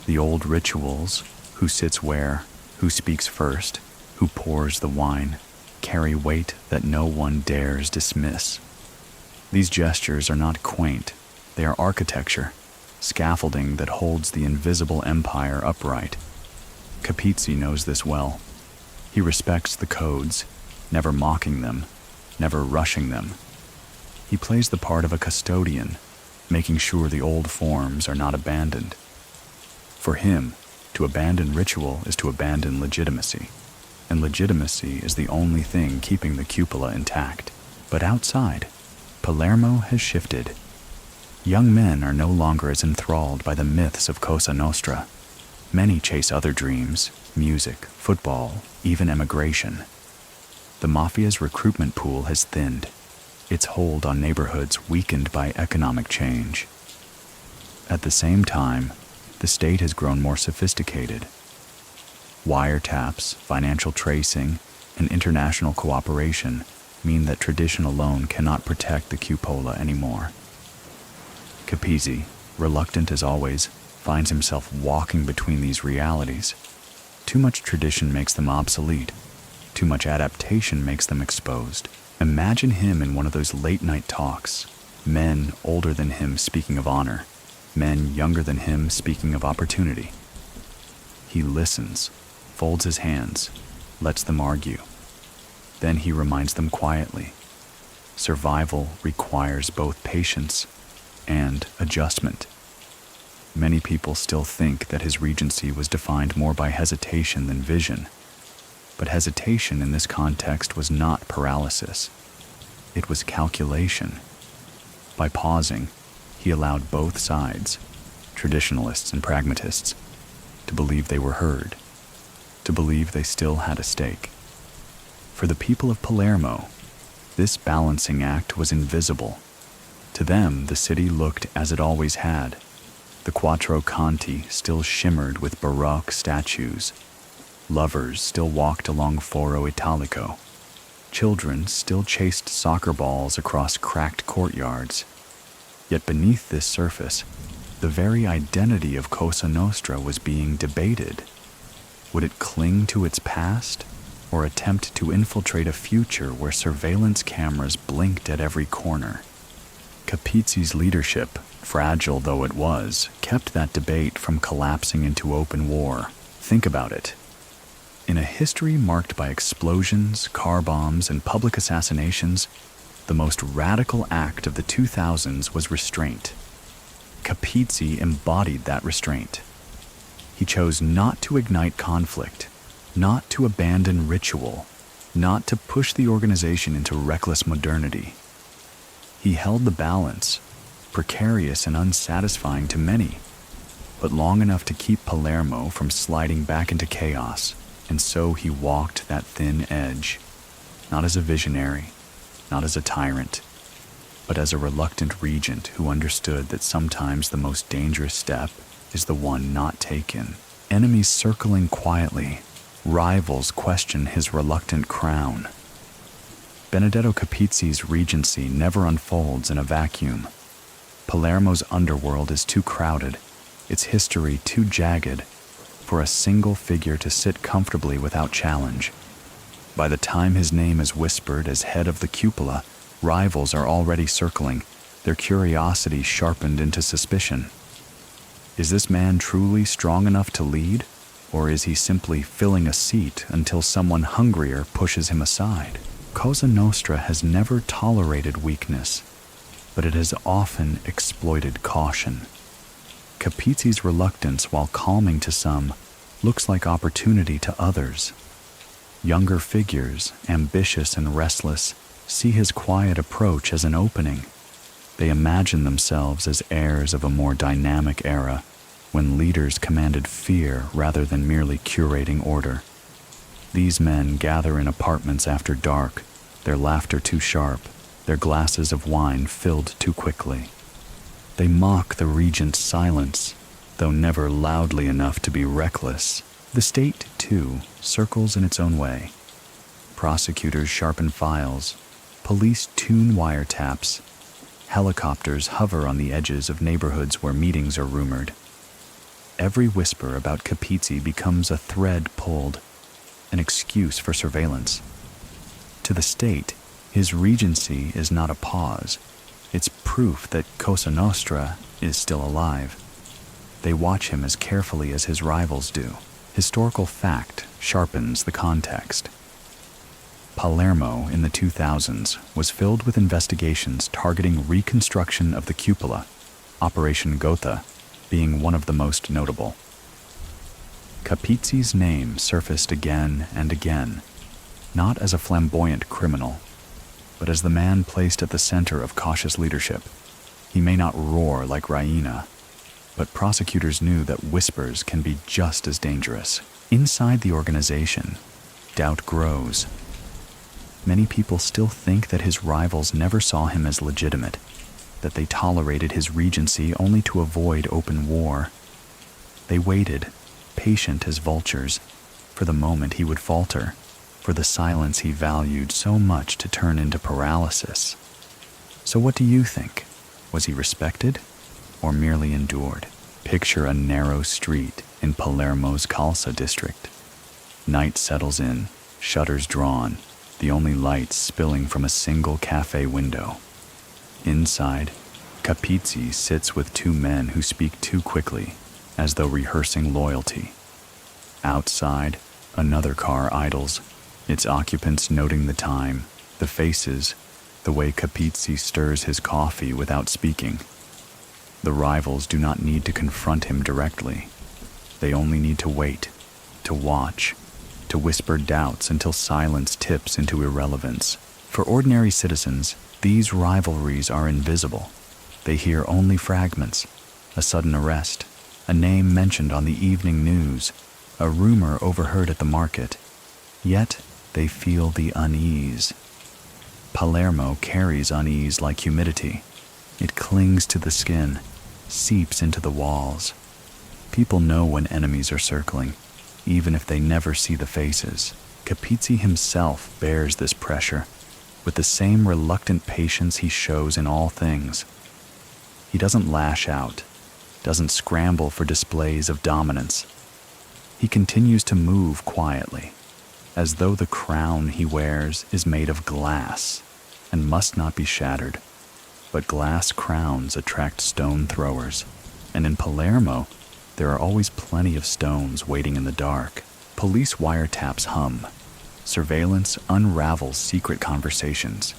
The old rituals, who sits where, who speaks first, who pours the wine, carry weight that no one dares dismiss. These gestures are not quaint, They are architecture, scaffolding that holds the invisible empire upright. Capizzi knows this well. He respects the codes, never mocking them, never rushing them. He plays the part of a custodian, making sure the old forms are not abandoned. For him, to abandon ritual is to abandon legitimacy, and legitimacy is the only thing keeping the cupola intact. But outside, Palermo has shifted. Young men are no longer as enthralled by the myths of Cosa Nostra. Many chase other dreams, music, football, even emigration. The mafia's recruitment pool has thinned, its hold on neighborhoods weakened by economic change. At the same time, the state has grown more sophisticated. Wiretaps, financial tracing, and international cooperation mean that tradition alone cannot protect the cupola anymore. Capizzi, reluctant as always, finds himself walking between these realities. Too much tradition makes them obsolete. Too much adaptation makes them exposed. Imagine him in one of those late-night talks, men older than him speaking of honor, men younger than him speaking of opportunity. He listens, folds his hands, lets them argue. Then he reminds them quietly. Survival requires both patience and adjustment. Many people still think that his regency was defined more by hesitation than vision. But hesitation in this context was not paralysis. It was calculation. By pausing, he allowed both sides, traditionalists and pragmatists, to believe they were heard, to believe they still had a stake. For the people of Palermo, this balancing act was invisible. To them, the city looked as it always had. The Quattro Canti still shimmered with Baroque statues. Lovers still walked along Foro Italico. Children still chased soccer balls across cracked courtyards. Yet beneath this surface, the very identity of Cosa Nostra was being debated. Would it cling to its past, or attempt to infiltrate a future where surveillance cameras blinked at every corner? Capizzi's leadership, fragile though it was, kept that debate from collapsing into open war. Think about it. In a history marked by explosions, car bombs, and public assassinations, the most radical act of the 2000s was restraint. Capizzi embodied that restraint. He chose not to ignite conflict, not to abandon ritual, not to push the organization into reckless modernity. He held the balance, precarious and unsatisfying to many, but long enough to keep Palermo from sliding back into chaos. And so he walked that thin edge, not as a visionary, not as a tyrant, but as a reluctant regent who understood that sometimes the most dangerous step is the one not taken. Enemies circling quietly, rivals question his reluctant crown. Benedetto Capizzi's regency never unfolds in a vacuum. Palermo's underworld is too crowded, its history too jagged, for a single figure to sit comfortably without challenge. By the time his name is whispered as head of the cupola, rivals are already circling, their curiosity sharpened into suspicion. Is this man truly strong enough to lead, or is he simply filling a seat until someone hungrier pushes him aside? Cosa Nostra has never tolerated weakness, but it has often exploited caution. Capizzi's reluctance, while calming to some, looks like opportunity to others. Younger figures, ambitious and restless, see his quiet approach as an opening. They imagine themselves as heirs of a more dynamic era, when leaders commanded fear rather than merely curating order. These men gather in apartments after dark, their laughter too sharp, their glasses of wine filled too quickly. They mock the regent's silence, though never loudly enough to be reckless. The state, too, circles in its own way. Prosecutors sharpen files, police tune wiretaps, helicopters hover on the edges of neighborhoods where meetings are rumored. Every whisper about Capizzi becomes a thread pulled, an excuse for surveillance. To the state, his regency is not a pause. It's proof that Cosa Nostra is still alive. They watch him as carefully as his rivals do. Historical fact sharpens the context. Palermo in the 2000s was filled with investigations targeting reconstruction of the cupola, Operation Gotha being one of the most notable. Capizzi's name surfaced again and again, not as a flamboyant criminal, but as the man placed at the center of cautious leadership. He may not roar like Raina, but prosecutors knew that whispers can be just as dangerous. Inside the organization, doubt grows. Many people still think that his rivals never saw him as legitimate, that they tolerated his regency only to avoid open war. They waited, patient as vultures, for the moment he would falter, for the silence he valued so much to turn into paralysis. So what do you think? Was he respected, or merely endured? Picture a narrow street in Palermo's Calza district. Night settles in, shutters drawn, the only lights spilling from a single cafe window. Inside, Capizzi sits with two men who speak too quickly, as though rehearsing loyalty. Outside, another car idles, its occupants noting the time, the faces, the way Capizzi stirs his coffee without speaking. The rivals do not need to confront him directly. They only need to wait, to watch, to whisper doubts until silence tips into irrelevance. For ordinary citizens, these rivalries are invisible. They hear only fragments, a sudden arrest, a name mentioned on the evening news, a rumor overheard at the market. Yet they feel the unease. Palermo carries unease like humidity. It clings to the skin, seeps into the walls. People know when enemies are circling, even if they never see the faces. Capizzi himself bears this pressure, with the same reluctant patience he shows in all things. He doesn't lash out, doesn't scramble for displays of dominance. He continues to move quietly, as though the crown he wears is made of glass and must not be shattered. But glass crowns attract stone throwers, and in Palermo, there are always plenty of stones waiting in the dark. Police wiretaps hum. Surveillance unravels secret conversations.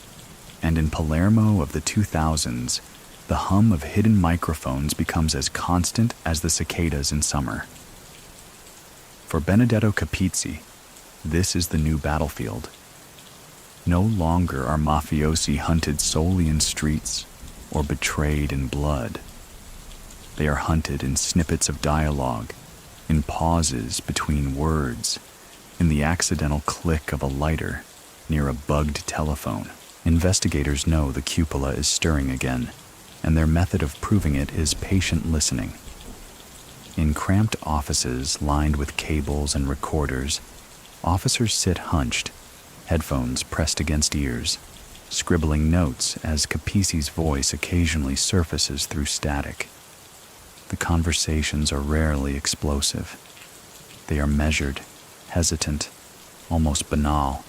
And in Palermo of the 2000s, the hum of hidden microphones becomes as constant as the cicadas in summer. For Benedetto Capizzi, this is the new battlefield. No longer are mafiosi hunted solely in streets or betrayed in blood. They are hunted in snippets of dialogue, in pauses between words, in the accidental click of a lighter near a bugged telephone. Investigators know the cupola is stirring again, and their method of proving it is patient listening. In cramped offices lined with cables and recorders, officers sit hunched, headphones pressed against ears, scribbling notes as Capizzi's voice occasionally surfaces through static. The conversations are rarely explosive. They are measured, hesitant, almost banal.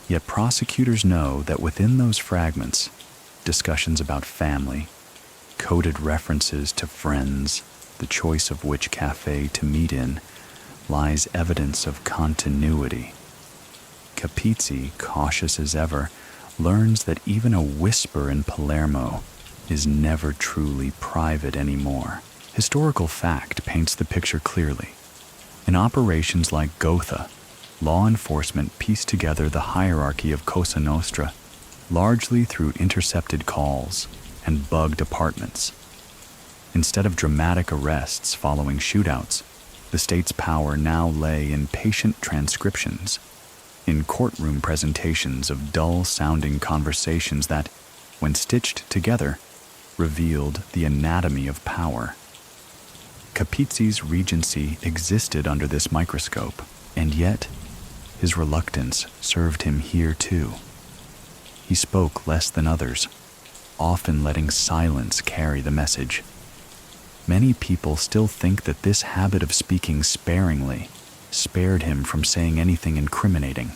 Yet prosecutors know that within those fragments, discussions about family, coded references to friends, the choice of which cafe to meet in, lies evidence of continuity. Capizzi, cautious as ever, learns that even a whisper in Palermo is never truly private anymore. Historical fact paints the picture clearly. In operations like Gotha, law enforcement pieced together the hierarchy of Cosa Nostra, largely through intercepted calls and bugged apartments. Instead of dramatic arrests following shootouts, the state's power now lay in patient transcriptions, in courtroom presentations of dull-sounding conversations that, when stitched together, revealed the anatomy of power. Capizzi's regency existed under this microscope, and yet his reluctance served him here too. He spoke less than others, often letting silence carry the message. Many people still think that this habit of speaking sparingly spared him from saying anything incriminating.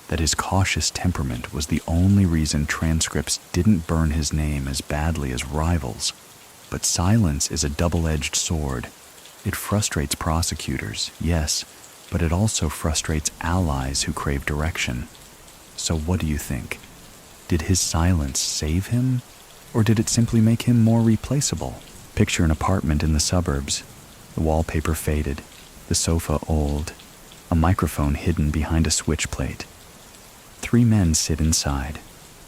that his cautious temperament was the only reason transcripts didn't burn his name as badly as rivals. But silence is a double-edged sword. It frustrates prosecutors, yes, but it also frustrates allies who crave direction. So what do you think? Did his silence save him, or did it simply make him more replaceable? Picture an apartment in the suburbs, the wallpaper faded, the sofa old, a microphone hidden behind a switch plate. 3 men sit inside,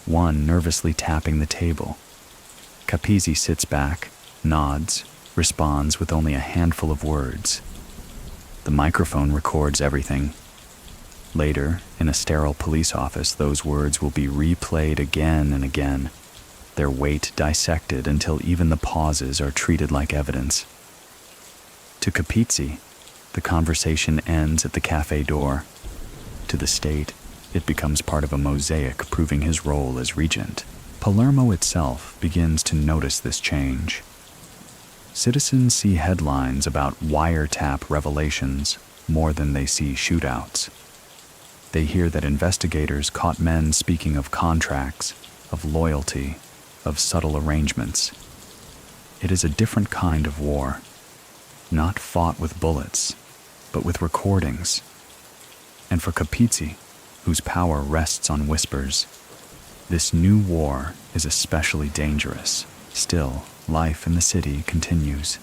one nervously tapping the table. Capizzi sits back, nods, responds with only a handful of words. The microphone records everything. Later, in a sterile police office, those words will be replayed again and again, their weight dissected until even the pauses are treated like evidence. To Capizzi, the conversation ends at the cafe door. To the state, it becomes part of a mosaic proving his role as regent. Palermo itself begins to notice this change. Citizens see headlines about wiretap revelations more than they see shootouts. They hear that investigators caught men speaking of contracts, of loyalty, of subtle arrangements. It is a different kind of war, not fought with bullets, but with recordings. And for Capizzi, whose power rests on whispers, this new war is especially dangerous. Still, life in the city continues.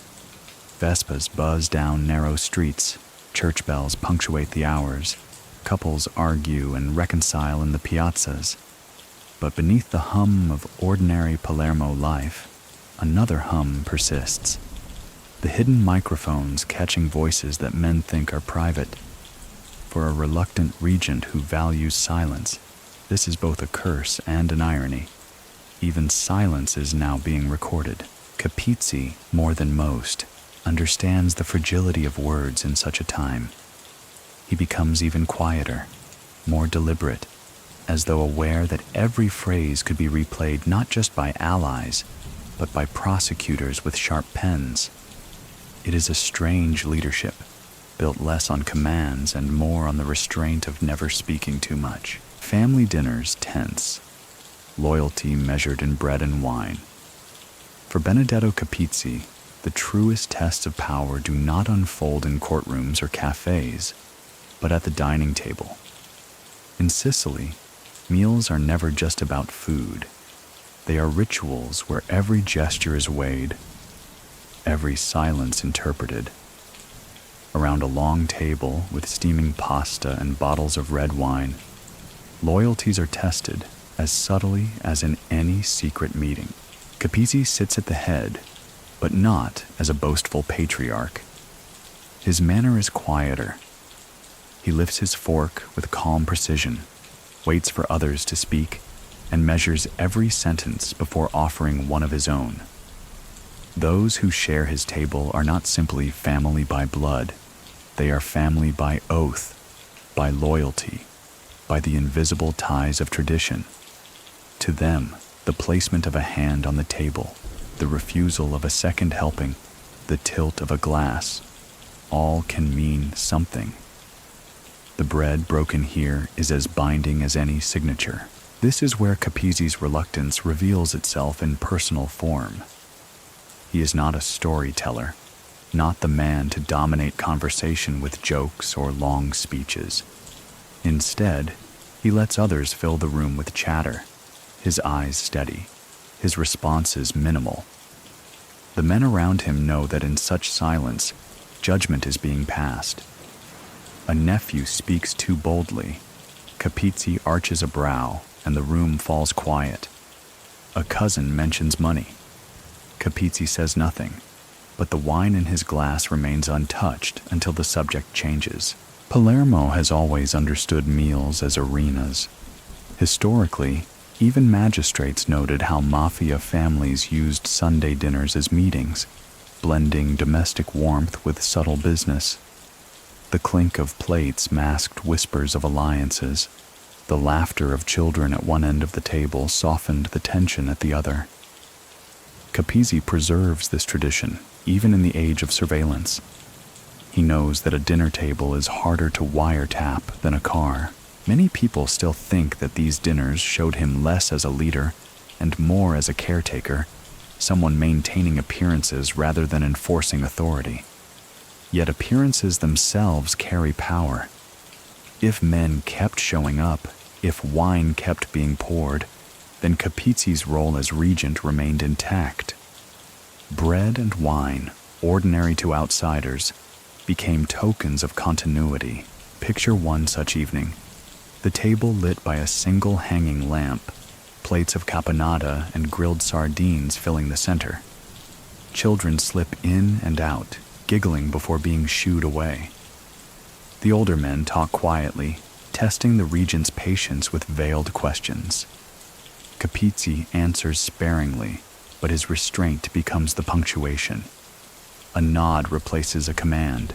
Vespas buzz down narrow streets, church bells punctuate the hours, couples argue and reconcile in the piazzas. But beneath the hum of ordinary Palermo life, another hum persists. The hidden microphones catching voices that men think are private. For a reluctant regent who values silence, this is both a curse and an irony. Even silence is now being recorded. Capizzi, more than most, understands the fragility of words in such a time. He becomes even quieter, more deliberate, as though aware that every phrase could be replayed not just by allies, but by prosecutors with sharp pens. It is a strange leadership, built less on commands and more on the restraint of never speaking too much. Family dinners tense, loyalty measured in bread and wine. For Benedetto Capizzi, the truest tests of power do not unfold in courtrooms or cafes, but at the dining table. In Sicily, meals are never just about food. They are rituals where every gesture is weighed, every silence interpreted. Around a long table with steaming pasta and bottles of red wine, loyalties are tested as subtly as in any secret meeting. Capizzi sits at the head, but not as a boastful patriarch. His manner is quieter. He lifts his fork with calm precision, waits for others to speak, and measures every sentence before offering one of his own. Those who share his table are not simply family by blood. They are family by oath, by loyalty, by the invisible ties of tradition. To them, the placement of a hand on the table, the refusal of a second helping, the tilt of a glass, all can mean something. The bread broken here is as binding as any signature. This is where Capizzi's reluctance reveals itself in personal form. He is not a storyteller, not the man to dominate conversation with jokes or long speeches. Instead, he lets others fill the room with chatter, his eyes steady, his responses minimal. The men around him know that in such silence, judgment is being passed. A nephew speaks too boldly. Capizzi arches a brow, and the room falls quiet. A cousin mentions money. Capizzi says nothing, but the wine in his glass remains untouched until the subject changes. Palermo has always understood meals as arenas. Historically, even magistrates noted how mafia families used Sunday dinners as meetings, blending domestic warmth with subtle business. The clink of plates masked whispers of alliances. The laughter of children at one end of the table softened the tension at the other. Capizzi preserves this tradition, even in the age of surveillance. He knows that a dinner table is harder to wiretap than a car. Many people still think that these dinners showed him less as a leader and more as a caretaker, someone maintaining appearances rather than enforcing authority. Yet appearances themselves carry power. If men kept showing up, if wine kept being poured, then Capizzi's role as regent remained intact. Bread and wine, ordinary to outsiders, became tokens of continuity. Picture one such evening. The table lit by a single hanging lamp, plates of caponata and grilled sardines filling the center. Children slip in and out, giggling before being shooed away. The older men talk quietly, testing the regent's patience with veiled questions. Capizzi answers sparingly, but his restraint becomes the punctuation. A nod replaces a command.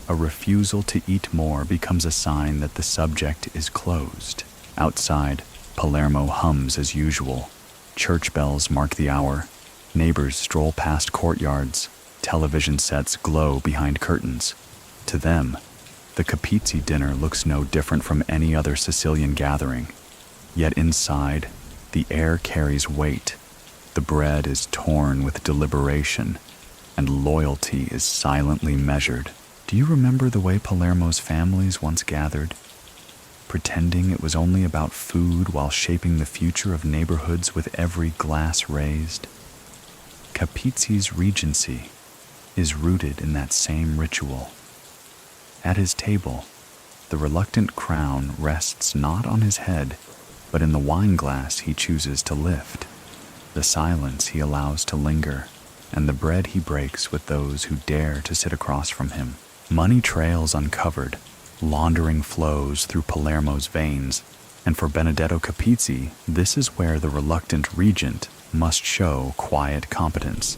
A refusal to eat more becomes a sign that the subject is closed. Outside, Palermo hums as usual. Church bells mark the hour. Neighbors stroll past courtyards. Television sets glow behind curtains. To them, the Capizzi dinner looks no different from any other Sicilian gathering. Yet inside, the air carries weight. The bread is torn with deliberation, and loyalty is silently measured. Do you remember the way Palermo's families once gathered, pretending it was only about food while shaping the future of neighborhoods with every glass raised? Capizzi's regency is rooted in that same ritual. At his table, the reluctant crown rests not on his head, but in the wine glass he chooses to lift, the silence he allows to linger, and the bread he breaks with those who dare to sit across from him. Money trails uncovered, laundering flows through Palermo's veins, and for Benedetto Capizzi, this is where the reluctant regent must show quiet competence.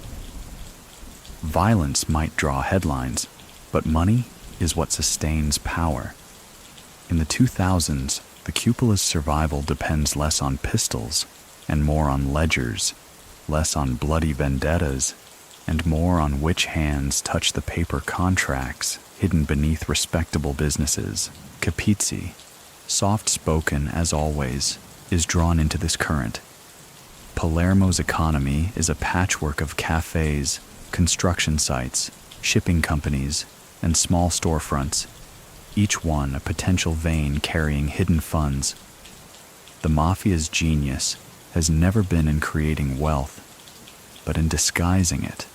Violence might draw headlines, but money is what sustains power. In the 2000s, the cupola's survival depends less on pistols and more on ledgers, less on bloody vendettas, and more on which hands touch the paper contracts hidden beneath respectable businesses. Capizzi, soft-spoken as always, is drawn into this current. Palermo's economy is a patchwork of cafes, construction sites, shipping companies, and small storefronts, each one a potential vein carrying hidden funds. The mafia's genius has never been in creating wealth, but in disguising it,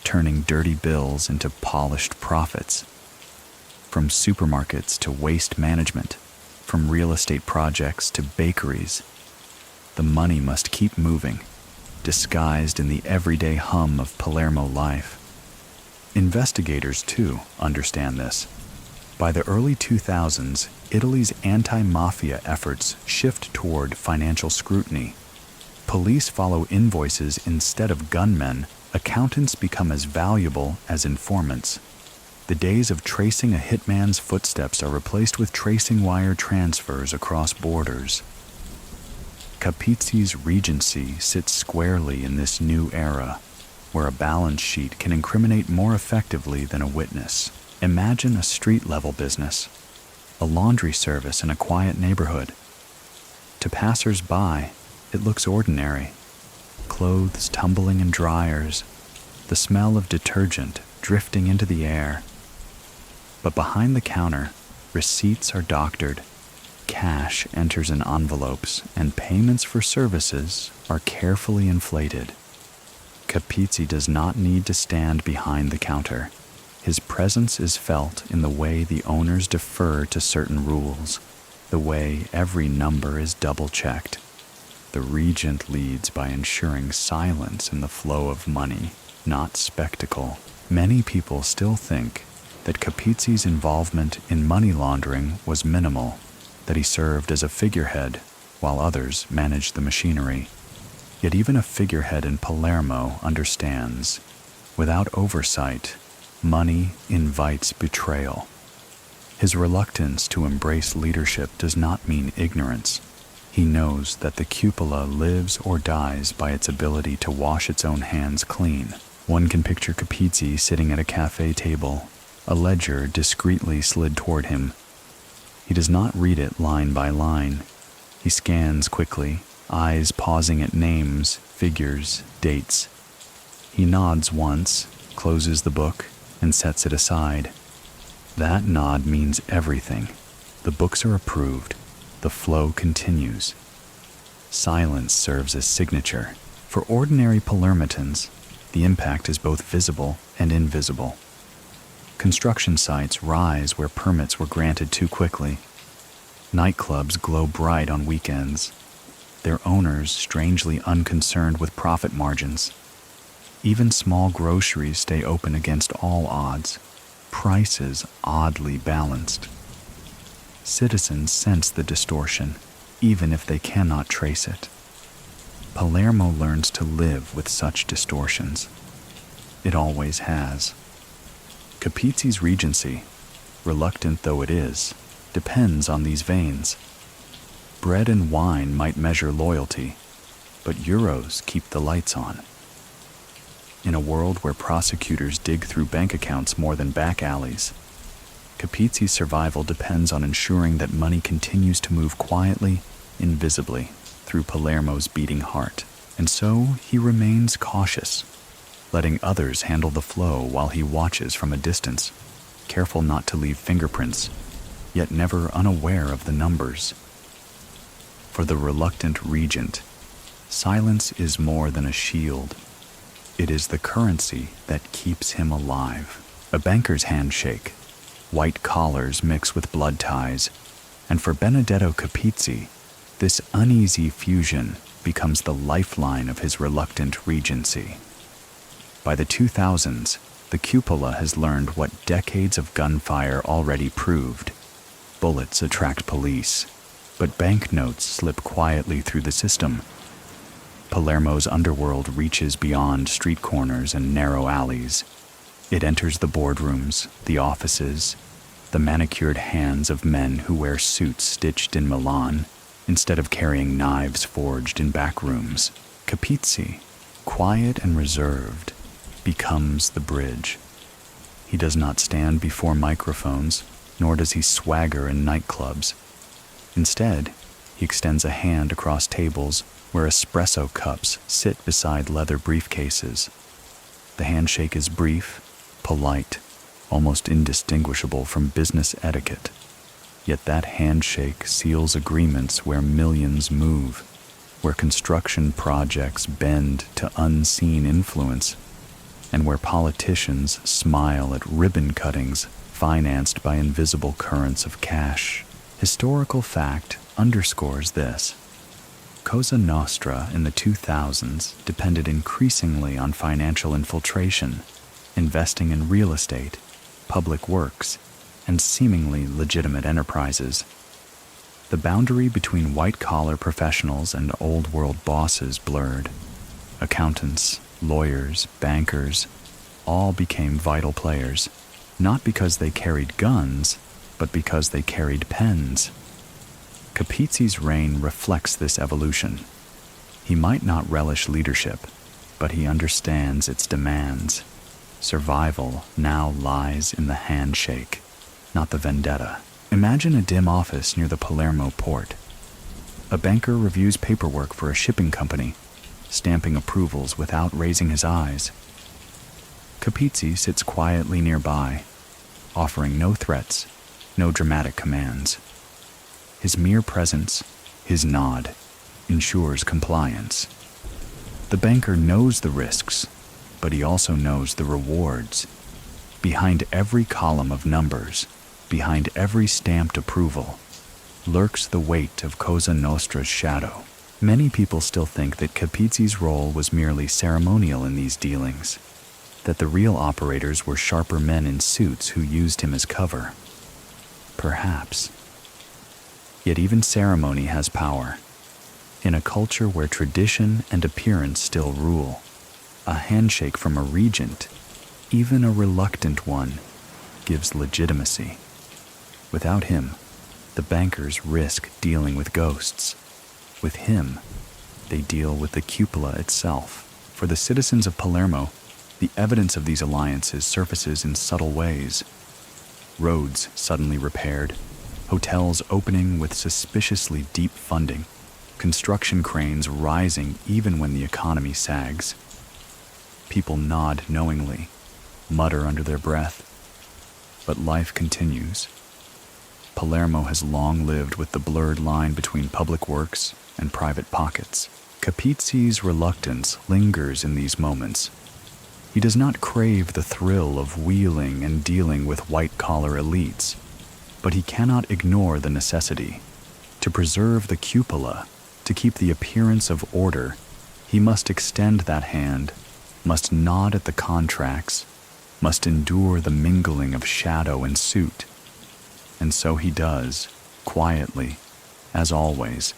turning dirty bills into polished profits. From supermarkets to waste management, from real estate projects to bakeries, the money must keep moving, disguised in the everyday hum of Palermo life. Investigators, too, understand this. By the early 2000s, Italy's anti-mafia efforts shift toward financial scrutiny. Police follow invoices instead of gunmen. Accountants become as valuable as informants. The days of tracing a hitman's footsteps are replaced with tracing wire transfers across borders. Capizzi's regency sits squarely in this new era, where a balance sheet can incriminate more effectively than a witness. Imagine a street-level business, a laundry service in a quiet neighborhood. To passers-by, it looks ordinary. Clothes tumbling in dryers, the smell of detergent drifting into the air. But behind the counter, receipts are doctored, cash enters in envelopes, and payments for services are carefully inflated. Capizzi does not need to stand behind the counter. His presence is felt in the way the owners defer to certain rules, the way every number is double-checked. The regent leads by ensuring silence in the flow of money, not spectacle. Many people still think that Capizzi's involvement in money laundering was minimal, that he served as a figurehead while others managed the machinery. Yet even a figurehead in Palermo understands, without oversight, money invites betrayal. His reluctance to embrace leadership does not mean ignorance. He knows that the cupola lives or dies by its ability to wash its own hands clean. One can picture Capizzi sitting at a cafe table, a ledger discreetly slid toward him. He does not read it line by line. He scans quickly, eyes pausing at names, figures, dates. He nods once, closes the book, and sets it aside. That nod means everything. The books are approved. The flow continues. Silence serves as signature. For ordinary Palermitans, the impact is both visible and invisible. Construction sites rise where permits were granted too quickly. Nightclubs glow bright on weekends, their owners strangely unconcerned with profit margins. Even small groceries stay open against all odds, prices oddly balanced. Citizens sense the distortion, even if they cannot trace it. Palermo learns to live with such distortions. It always has. Capizzi's regency, reluctant though it is, depends on these veins. Bread and wine might measure loyalty, but euros keep the lights on. In a world where prosecutors dig through bank accounts more than back alleys, Capizzi's survival depends on ensuring that money continues to move quietly, invisibly, through Palermo's beating heart. And so he remains cautious, letting others handle the flow while he watches from a distance, careful not to leave fingerprints, yet never unaware of the numbers. For the reluctant regent, silence is more than a shield. It is the currency that keeps him alive. A banker's handshake, white collars mix with blood ties, and for Benedetto Capizzi, this uneasy fusion becomes the lifeline of his reluctant regency. By the 2000s, the cupola has learned what decades of gunfire already proved. Bullets attract police, but banknotes slip quietly through the system. Palermo's underworld reaches beyond street corners and narrow alleys. It enters the boardrooms, the offices, the manicured hands of men who wear suits stitched in Milan instead of carrying knives forged in back rooms. Capizzi, quiet and reserved, becomes the bridge. He does not stand before microphones, nor does he swagger in nightclubs. Instead, he extends a hand across tables where espresso cups sit beside leather briefcases. The handshake is brief, polite, almost indistinguishable from business etiquette. Yet that handshake seals agreements where millions move, where construction projects bend to unseen influence, and where politicians smile at ribbon cuttings financed by invisible currents of cash. Historical fact underscores this. Cosa Nostra in the 2000s depended increasingly on financial infiltration, investing in real estate, public works, and seemingly legitimate enterprises. The boundary between white-collar professionals and old-world bosses blurred. Accountants, lawyers, bankers, all became vital players, not because they carried guns, but because they carried pens. Capizzi's reign reflects this evolution. He might not relish leadership, but he understands its demands. Survival now lies in the handshake, not the vendetta. Imagine a dim office near the Palermo port. A banker reviews paperwork for a shipping company, stamping approvals without raising his eyes. Capizzi sits quietly nearby, offering no threats, no dramatic commands. His mere presence, his nod, ensures compliance. The banker knows the risks, but he also knows the rewards. Behind every column of numbers, behind every stamped approval, lurks the weight of Cosa Nostra's shadow. Many people still think that Capizzi's role was merely ceremonial in these dealings, that the real operators were sharper men in suits who used him as cover. Perhaps. Yet even ceremony has power. In a culture where tradition and appearance still rule, a handshake from a regent, even a reluctant one, gives legitimacy. Without him, the bankers risk dealing with ghosts. With him, they deal with the cupola itself. For the citizens of Palermo, the evidence of these alliances surfaces in subtle ways. Roads suddenly repaired, hotels opening with suspiciously deep funding, construction cranes rising even when the economy sags. People nod knowingly, mutter under their breath, but life continues. Palermo has long lived with the blurred line between public works and private pockets. Capizzi's reluctance lingers in these moments. He does not crave the thrill of wheeling and dealing with white-collar elites, but he cannot ignore the necessity. To preserve the cupola, to keep the appearance of order, he must extend that hand, must nod at the contracts, must endure the mingling of shadow and suit. And so he does, quietly, as always,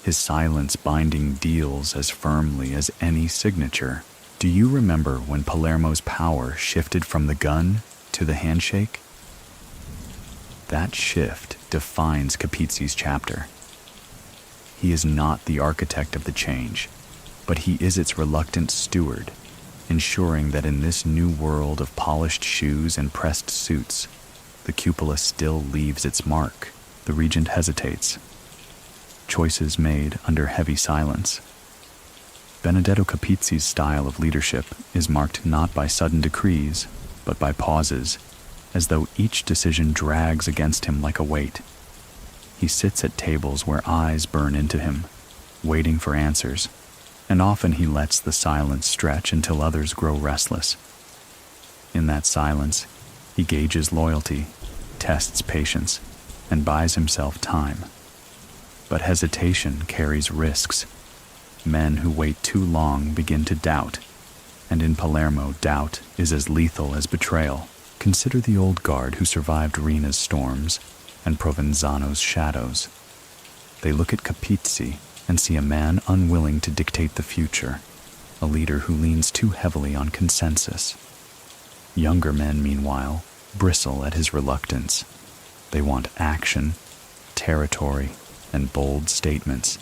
his silence binding deals as firmly as any signature. Do you remember when Palermo's power shifted from the gun to the handshake? That shift defines Capizzi's chapter. He is not the architect of the change, but he is its reluctant steward, ensuring that in this new world of polished shoes and pressed suits, the cupola still leaves its mark. The Regent hesitates. Choices made under heavy silence. Benedetto Capizzi's style of leadership is marked not by sudden decrees, but by pauses, as though each decision drags against him like a weight. He sits at tables where eyes burn into him, waiting for answers, and often he lets the silence stretch until others grow restless. In that silence, he gauges loyalty, tests patience, and buys himself time. But hesitation carries risks. Men who wait too long begin to doubt, and in Palermo, doubt is as lethal as betrayal. Consider the old guard who survived Rina's storms and Provenzano's shadows. They look at Capizzi and see a man unwilling to dictate the future, a leader who leans too heavily on consensus. Younger men, meanwhile, bristle at his reluctance. They want action, territory, and bold statements.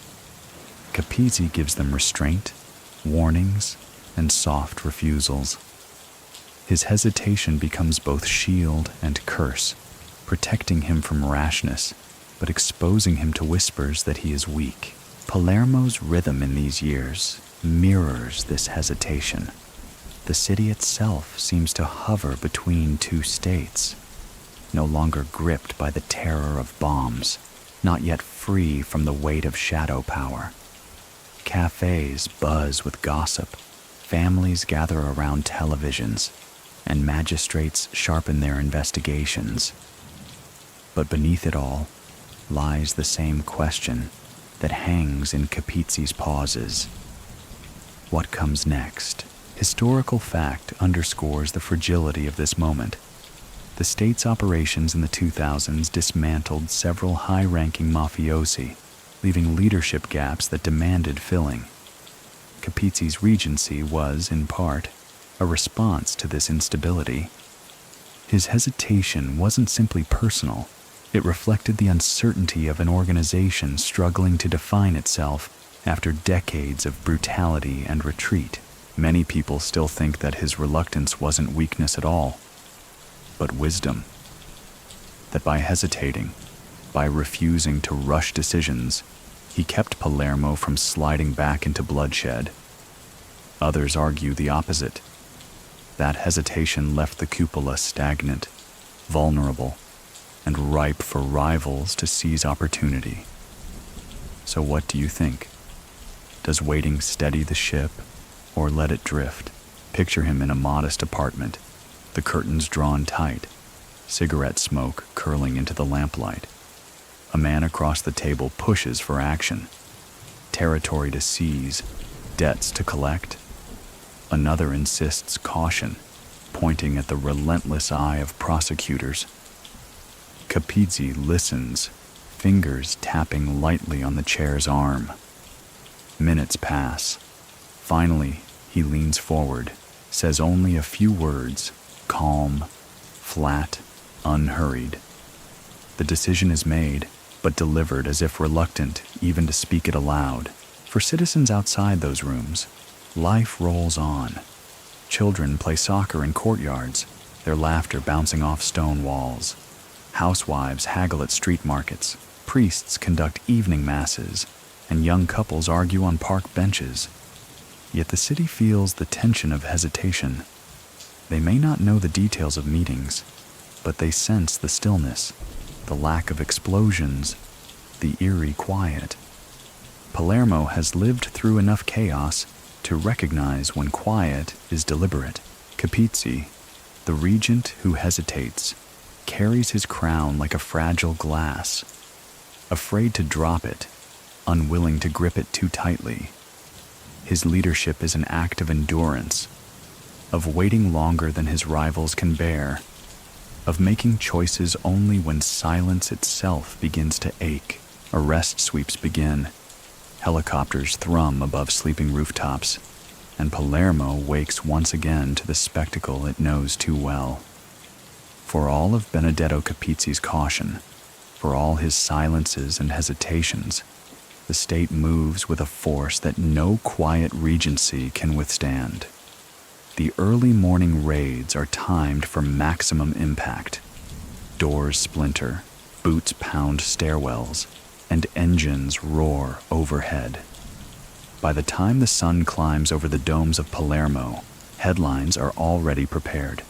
Capizzi gives them restraint, warnings, and soft refusals. His hesitation becomes both shield and curse, protecting him from rashness, but exposing him to whispers that he is weak. Palermo's rhythm in these years mirrors this hesitation. The city itself seems to hover between two states, no longer gripped by the terror of bombs, not yet free from the weight of shadow power. Cafes buzz with gossip, families gather around televisions, and magistrates sharpen their investigations. But beneath it all lies the same question that hangs in Capizzi's pauses. What comes next? Historical fact underscores the fragility of this moment. The state's operations in the 2000s dismantled several high-ranking mafiosi, leaving leadership gaps that demanded filling. Capizzi's regency was, in part, a response to this instability. His hesitation wasn't simply personal. It reflected the uncertainty of an organization struggling to define itself after decades of brutality and retreat. Many people still think that his reluctance wasn't weakness at all, but wisdom. That by hesitating, by refusing to rush decisions, he kept Palermo from sliding back into bloodshed. Others argue the opposite. That hesitation left the cupola stagnant, vulnerable, and ripe for rivals to seize opportunity. So what do you think? Does waiting steady the ship, or let it drift? Picture him in a modest apartment, the curtains drawn tight, cigarette smoke curling into the lamplight. A man across the table pushes for action, territory to seize, debts to collect. Another insists caution, pointing at the relentless eye of prosecutors. Capizzi listens, fingers tapping lightly on the chair's arm. Minutes pass. Finally, he leans forward, says only a few words, calm, flat, unhurried. The decision is made, but delivered as if reluctant even to speak it aloud. For citizens outside those rooms, life rolls on. Children play soccer in courtyards, their laughter bouncing off stone walls. Housewives haggle at street markets, priests conduct evening masses, and young couples argue on park benches. Yet the city feels the tension of hesitation. They may not know the details of meetings, but they sense the stillness, the lack of explosions, the eerie quiet. Palermo has lived through enough chaos to recognize when quiet is deliberate. Capizzi, the regent who hesitates, carries his crown like a fragile glass, afraid to drop it, unwilling to grip it too tightly. His leadership is an act of endurance, of waiting longer than his rivals can bear, of making choices only when silence itself begins to ache. Arrest sweeps begin. Helicopters thrum above sleeping rooftops, and Palermo wakes once again to the spectacle it knows too well. For all of Benedetto Capizzi's caution, for all his silences and hesitations, the state moves with a force that no quiet regency can withstand. The early morning raids are timed for maximum impact. Doors splinter, boots pound stairwells, and engines roar overhead. By the time the sun climbs over the domes of Palermo, headlines are already prepared.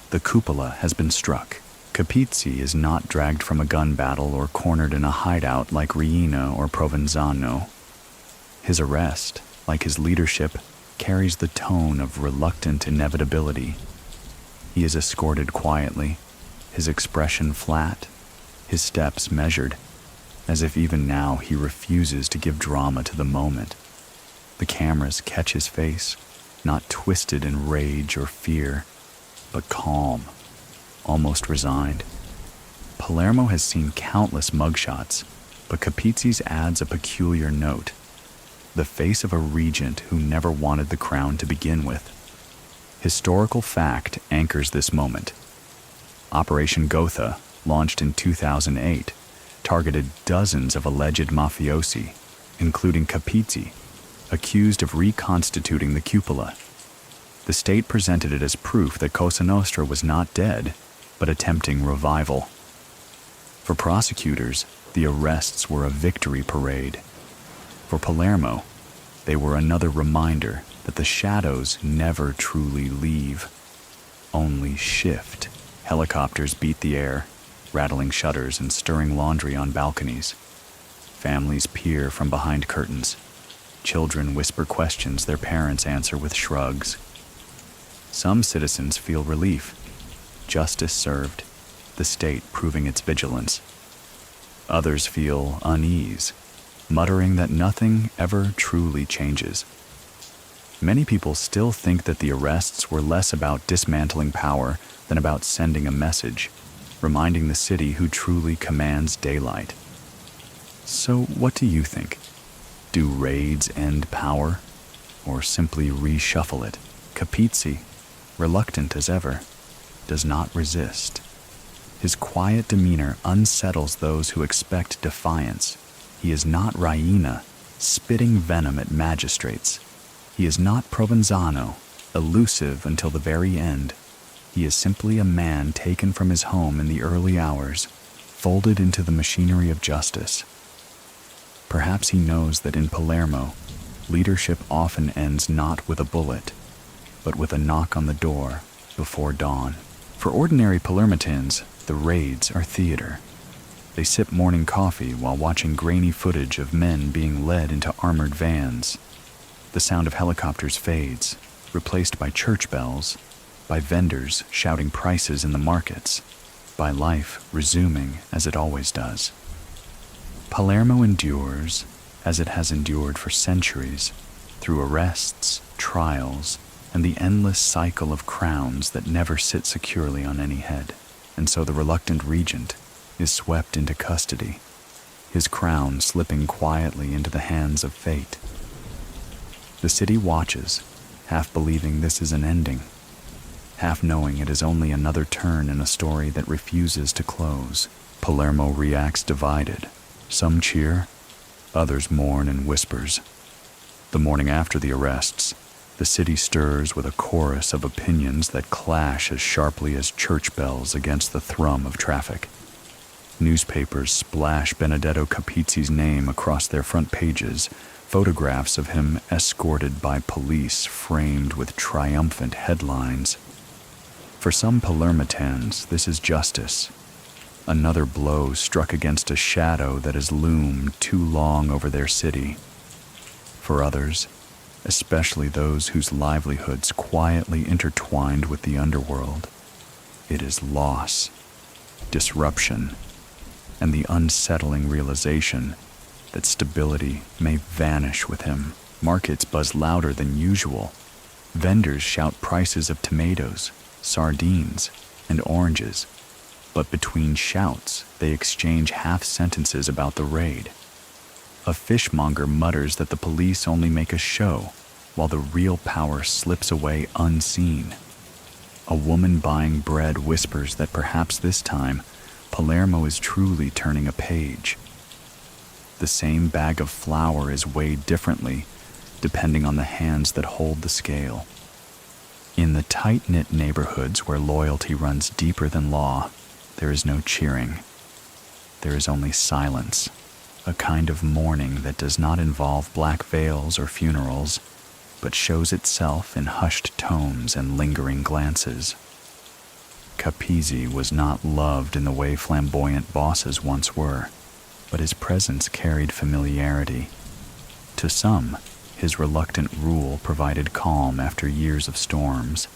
The cupola has been struck. Capizzi is not dragged from a gun battle or cornered in a hideout like Riina or Provenzano. His arrest, like his leadership, carries the tone of reluctant inevitability. He is escorted quietly, his expression flat, his steps measured, as if even now he refuses to give drama to the moment. The cameras catch his face, not twisted in rage or fear, but calm, almost resigned. Palermo has seen countless mugshots, but Capizzi's adds a peculiar note. The face of a regent who never wanted the crown to begin with. Historical fact anchors this moment. Operation Gotha, launched in 2008, targeted dozens of alleged mafiosi, including Capizzi, accused of reconstituting the cupola. The state presented it as proof that Cosa Nostra was not dead, but attempting revival. For prosecutors, the arrests were a victory parade. For Palermo, they were another reminder that the shadows never truly leave, only shift. Helicopters beat the air, rattling shutters and stirring laundry on balconies. Families peer from behind curtains. Children whisper questions their parents answer with shrugs. Some citizens feel relief. Justice served, the state proving its vigilance. Others feel unease, muttering that nothing ever truly changes. Many people still think that the arrests were less about dismantling power than about sending a message, reminding the city who truly commands daylight. So what do you think? Do raids end power, or simply reshuffle it? Capizzi, reluctant as ever, does not resist. His quiet demeanor unsettles those who expect defiance. He is not Riina, spitting venom at magistrates. He is not Provenzano, elusive until the very end. He is simply a man taken from his home in the early hours, folded into the machinery of justice. Perhaps he knows that in Palermo, leadership often ends not with a bullet, but with a knock on the door before dawn. For ordinary Palermitans, the raids are theater. They sip morning coffee while watching grainy footage of men being led into armored vans. The sound of helicopters fades, replaced by church bells, by vendors shouting prices in the markets, by life resuming as it always does. Palermo endures, as it has endured for centuries, through arrests, trials, and the endless cycle of crowns that never sit securely on any head. And so the reluctant regent is swept into custody, his crown slipping quietly into the hands of fate. The city watches, half believing this is an ending, half knowing it is only another turn in a story that refuses to close. Palermo reacts divided. Some cheer, others mourn in whispers. The morning after the arrests, The city stirs with a chorus of opinions that clash as sharply as church bells against the thrum of traffic. Newspapers splash Benedetto Capizzi's name across their front pages, photographs of him escorted by police framed with triumphant headlines. For some Palermitans, this is justice. Another blow struck against a shadow that has loomed too long over their city. For others, especially those whose livelihoods quietly intertwined with the underworld, it is loss, disruption, and the unsettling realization that stability may vanish with him. Markets buzz louder than usual. Vendors shout prices of tomatoes, sardines, and oranges, but between shouts they exchange half-sentences about the raid. A fishmonger mutters that the police only make a show, while the real power slips away unseen. A woman buying bread whispers that perhaps this time Palermo is truly turning a page. The same bag of flour is weighed differently, depending on the hands that hold the scale. In the tight-knit neighborhoods where loyalty runs deeper than law, there is no cheering. There is only silence, a kind of mourning that does not involve black veils or funerals, but shows itself in hushed tones and lingering glances. Capizzi was not loved in the way flamboyant bosses once were, but his presence carried familiarity. To some, his reluctant rule provided calm after years of storms.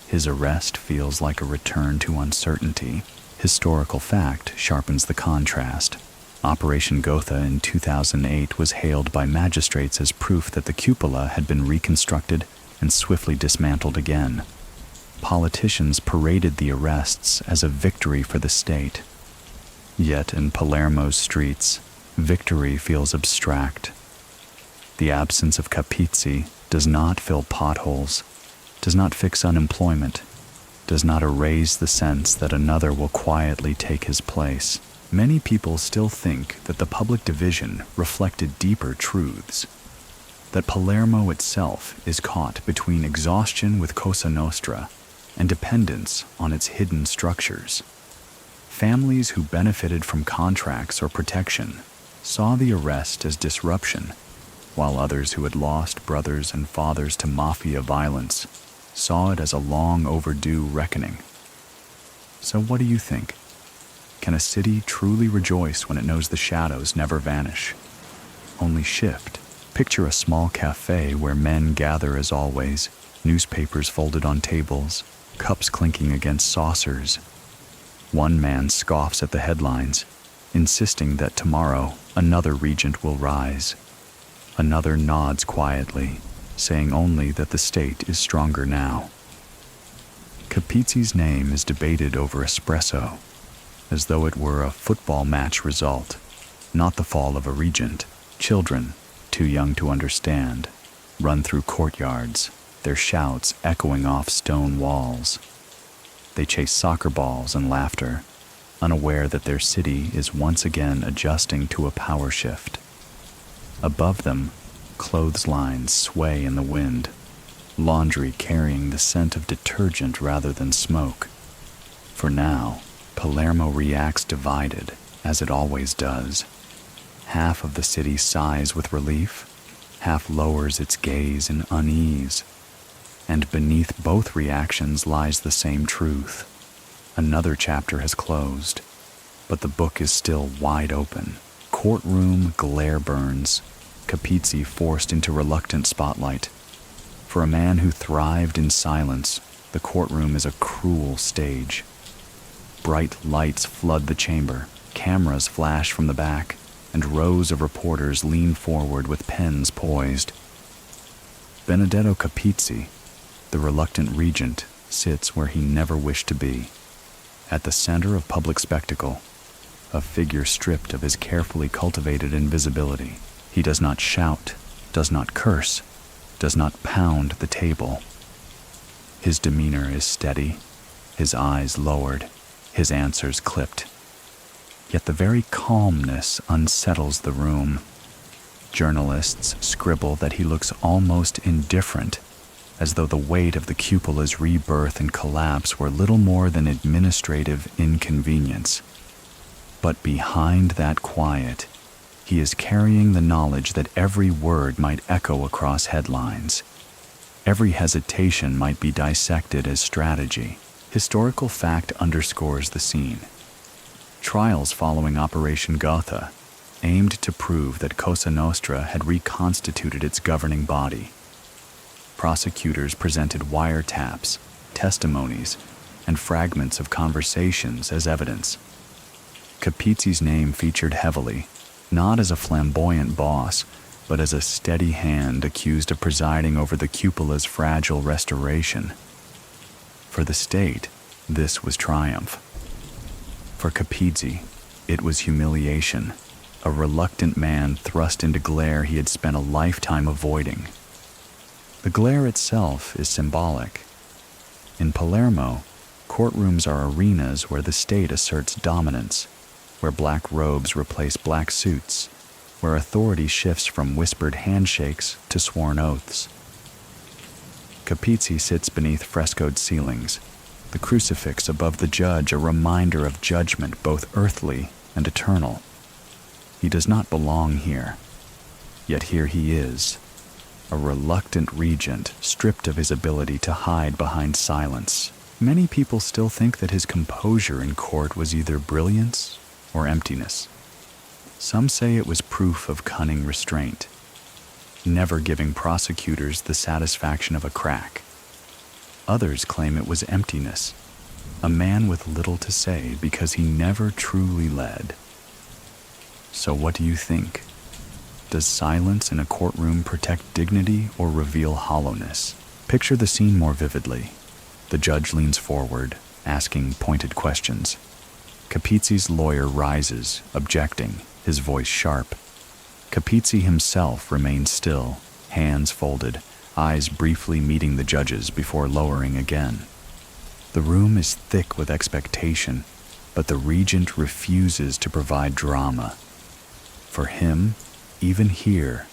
His arrest feels like a return to uncertainty. Historical fact sharpens the contrast. Operation Gotha in 2008 was hailed by magistrates as proof that the cupola had been reconstructed and swiftly dismantled again. Politicians paraded the arrests as a victory for the state. Yet in Palermo's streets, victory feels abstract. The absence of Capizzi does not fill potholes, does not fix unemployment, does not erase the sense that another will quietly take his place. Many people still think that the public division reflected deeper truths, that Palermo itself is caught between exhaustion with Cosa Nostra and dependence on its hidden structures. Families who benefited from contracts or protection saw the arrest as disruption, while others who had lost brothers and fathers to mafia violence saw it as a long overdue reckoning. So what do you think? Can a city truly rejoice when it knows the shadows never vanish, only shift? Picture a small cafe where men gather as always, newspapers folded on tables, cups clinking against saucers. One man scoffs at the headlines, insisting that tomorrow another regent will rise. Another nods quietly, saying only that the state is stronger now. Capizzi's name is debated over espresso, as though it were a football match result, not the fall of a regent. Children, too young to understand, run through courtyards, their shouts echoing off stone walls. They chase soccer balls and laughter, unaware that their city is once again adjusting to a power shift. Above them, clotheslines sway in the wind, laundry carrying the scent of detergent rather than smoke. For now, Palermo reacts divided, as it always does. Half of the city sighs with relief, half lowers its gaze in unease. And beneath both reactions lies the same truth. Another chapter has closed, but the book is still wide open. Courtroom glare burns, Capizzi forced into reluctant spotlight. For a man who thrived in silence, the courtroom is a cruel stage. Bright lights flood the chamber, cameras flash from the back, and rows of reporters lean forward with pens poised. Benedetto Capizzi, the reluctant regent, sits where he never wished to be, at the center of public spectacle, a figure stripped of his carefully cultivated invisibility. He does not shout, does not curse, does not pound the table. His demeanor is steady, his eyes lowered, his answers clipped. Yet the very calmness unsettles the room. Journalists scribble that he looks almost indifferent, as though the weight of the cupola's rebirth and collapse were little more than administrative inconvenience. But behind that quiet, he is carrying the knowledge that every word might echo across headlines. Every hesitation might be dissected as strategy. Historical fact underscores the scene. Trials following Operation Gotha aimed to prove that Cosa Nostra had reconstituted its governing body. Prosecutors presented wiretaps, testimonies, and fragments of conversations as evidence. Capizzi's name featured heavily, not as a flamboyant boss, but as a steady hand accused of presiding over the cupola's fragile restoration. For the state, this was triumph. For Capizzi, it was humiliation, a reluctant man thrust into glare he had spent a lifetime avoiding. The glare itself is symbolic. In Palermo, courtrooms are arenas where the state asserts dominance, where black robes replace black suits, where authority shifts from whispered handshakes to sworn oaths. Capizzi sits beneath frescoed ceilings, the crucifix above the judge a reminder of judgment both earthly and eternal. He does not belong here, yet here he is, a reluctant regent stripped of his ability to hide behind silence. Many people still think that his composure in court was either brilliance or emptiness. Some say it was proof of cunning restraint, never giving prosecutors the satisfaction of a crack. Others claim it was emptiness, a man with little to say because he never truly led. So what do you think? Does silence in a courtroom protect dignity or reveal hollowness? Picture the scene more vividly. The judge leans forward, asking pointed questions. Capizzi's lawyer rises, objecting, his voice sharp. Capizzi himself remains still, hands folded, eyes briefly meeting the judge's before lowering again. The room is thick with expectation, but the regent refuses to provide drama. For him, even here,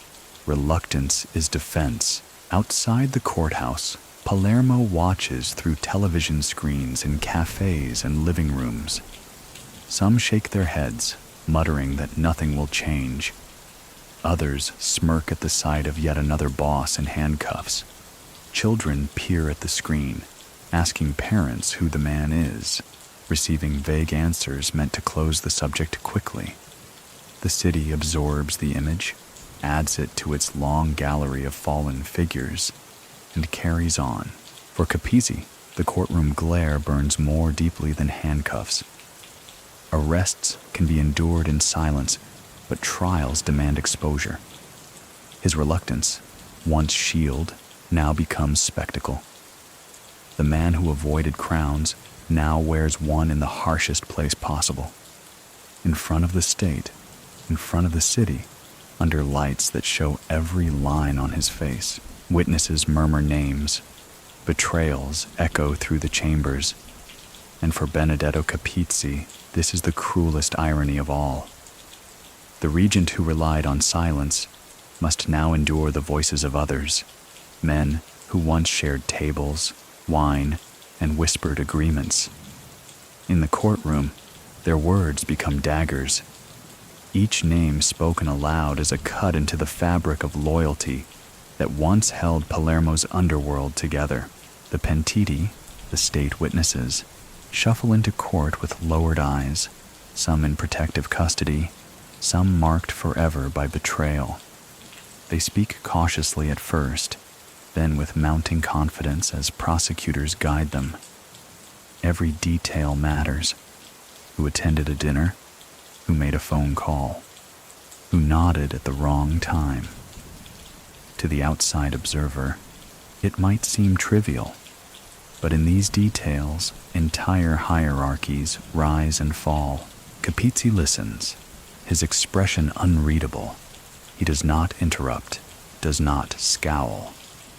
reluctance is defense. Outside the courthouse, Palermo watches through television screens in cafes and living rooms. Some shake their heads, muttering that nothing will change. Others smirk at the sight of yet another boss in handcuffs. Children peer at the screen, asking parents who the man is, receiving vague answers meant to close the subject quickly. The city absorbs the image, adds it to its long gallery of fallen figures, and carries on. For Capizzi, the courtroom glare burns more deeply than handcuffs. Arrests can be endured in silence, but trials demand exposure. His reluctance, once shield, now becomes spectacle. The man who avoided crowns now wears one in the harshest place possible. In front of the state, in front of the city, under lights that show every line on his face. Witnesses murmur names. Betrayals echo through the chambers. And for Benedetto Capizzi, this is the cruelest irony of all. The regent who relied on silence must now endure the voices of others, men who once shared tables, wine, and whispered agreements. In the courtroom, their words become daggers. Each name spoken aloud is a cut into the fabric of loyalty that once held Palermo's underworld together. The pentiti, the state witnesses, shuffle into court with lowered eyes, some in protective custody, some marked forever by betrayal. They speak cautiously at first, then with mounting confidence as prosecutors guide them. Every detail matters. Who attended a dinner? Who made a phone call? Who nodded at the wrong time? To the outside observer, it might seem trivial, but in these details, entire hierarchies rise and fall. Capizzi listens, his expression unreadable. He does not interrupt, does not scowl,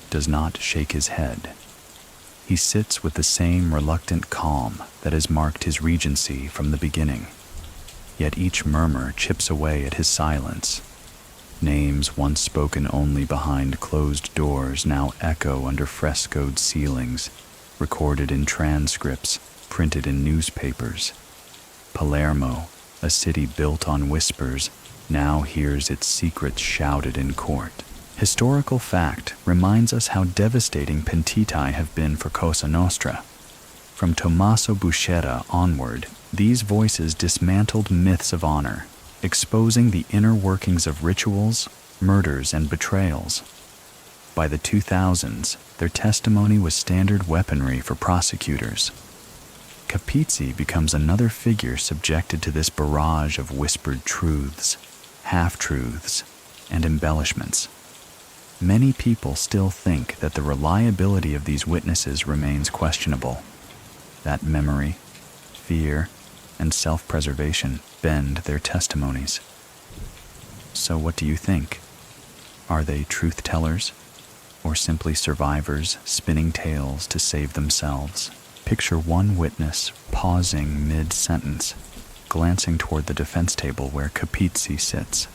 does not shake his head. He sits with the same reluctant calm that has marked his regency from the beginning. Yet each murmur chips away at his silence. Names once spoken only behind closed doors now echo under frescoed ceilings, recorded in transcripts, printed in newspapers. Palermo, a city built on whispers, now hears its secrets shouted in court. Historical fact reminds us how devastating pentiti have been for Cosa Nostra. From Tommaso Buscetta onward, these voices dismantled myths of honor, exposing the inner workings of rituals, murders, and betrayals. By the 2000s, their testimony was standard weaponry for prosecutors. Capizzi becomes another figure subjected to this barrage of whispered truths, half-truths, and embellishments. Many people still think that the reliability of these witnesses remains questionable, that memory, fear, and self-preservation bend their testimonies. So what do you think? Are they truth-tellers, or simply survivors spinning tales to save themselves? Picture one witness pausing mid-sentence, glancing toward the defense table where Capizzi sits.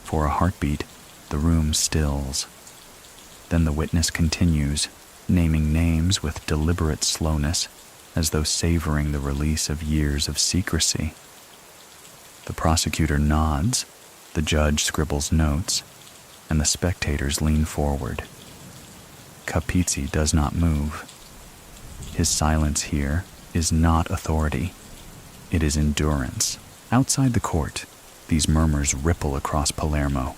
For a heartbeat, the room stills. Then the witness continues, naming names with deliberate slowness, as though savoring the release of years of secrecy. The prosecutor nods, the judge scribbles notes, and the spectators lean forward. Capizzi does not move. His silence here is not authority. It is endurance. Outside the court, these murmurs ripple across Palermo.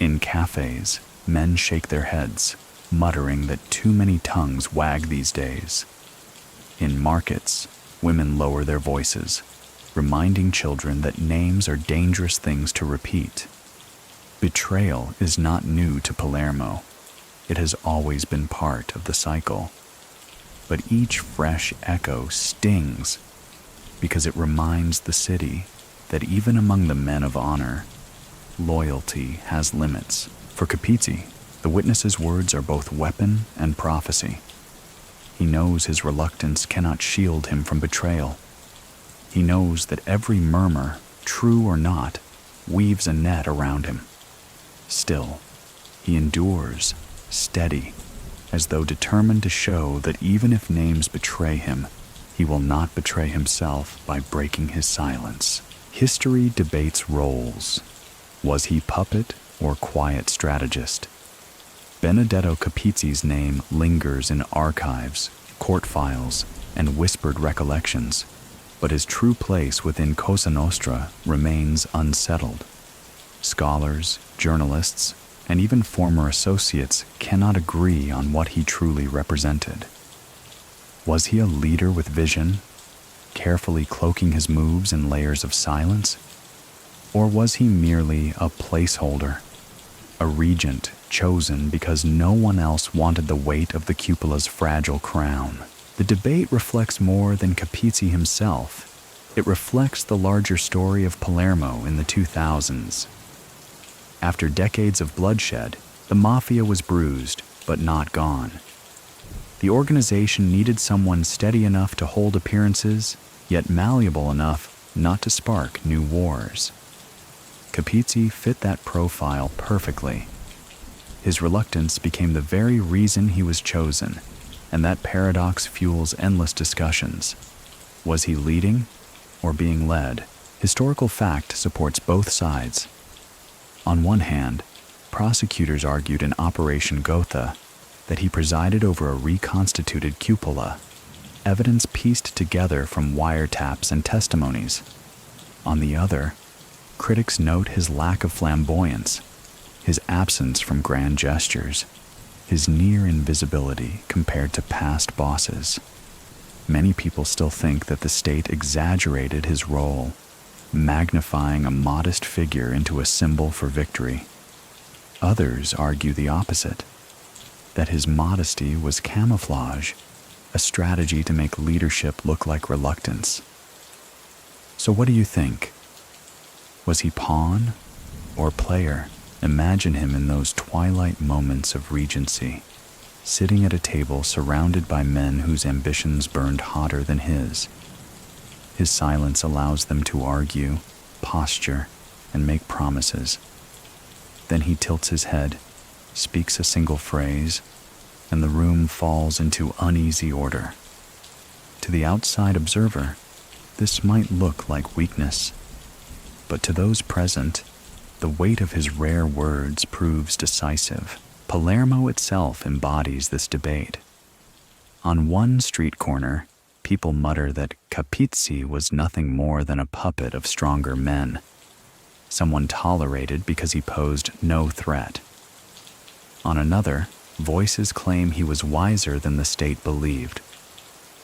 In cafes, men shake their heads, muttering that too many tongues wag these days. In markets, women lower their voices, reminding children that names are dangerous things to repeat. Betrayal is not new to Palermo. It has always been part of the cycle. But each fresh echo stings because it reminds the city that even among the men of honor, loyalty has limits. For Capizzi, the witness's words are both weapon and prophecy. He knows his reluctance cannot shield him from betrayal. He knows that every murmur, true or not, weaves a net around him. Still, he endures, steady, as though determined to show that even if names betray him, he will not betray himself by breaking his silence. History debates roles. Was he puppet or quiet strategist? Benedetto Capizzi's name lingers in archives, court files, and whispered recollections, but his true place within Cosa Nostra remains unsettled. Scholars, journalists, and even former associates cannot agree on what he truly represented. Was he a leader with vision, carefully cloaking his moves in layers of silence? Or was he merely a placeholder, a regent chosen because no one else wanted the weight of the cupola's fragile crown? The debate reflects more than Capizzi himself. It reflects the larger story of Palermo in the 2000s. After decades of bloodshed, the mafia was bruised, but not gone. The organization needed someone steady enough to hold appearances, yet malleable enough not to spark new wars. Capizzi fit that profile perfectly. His reluctance became the very reason he was chosen, and that paradox fuels endless discussions. Was he leading or being led? Historical fact supports both sides. On one hand, prosecutors argued in Operation Gotha that he presided over a reconstituted cupola, evidence pieced together from wiretaps and testimonies. On the other, critics note his lack of flamboyance, his absence from grand gestures, his near invisibility compared to past bosses. Many people still think that the state exaggerated his role, magnifying a modest figure into a symbol for victory. Others argue the opposite, that his modesty was camouflage, a strategy to make leadership look like reluctance. So what do you think? Was he pawn or player? Imagine him in those twilight moments of regency, sitting at a table surrounded by men whose ambitions burned hotter than his. His silence allows them to argue, posture, and make promises, Then he tilts his head, speaks a single phrase, and the room falls into uneasy order. To the outside observer, this might look like weakness, but to those present, the weight of his rare words proves decisive. Palermo itself embodies this debate. On one street corner, people mutter that Capizzi was nothing more than a puppet of stronger men, someone tolerated because he posed no threat. On another, voices claim he was wiser than the state believed,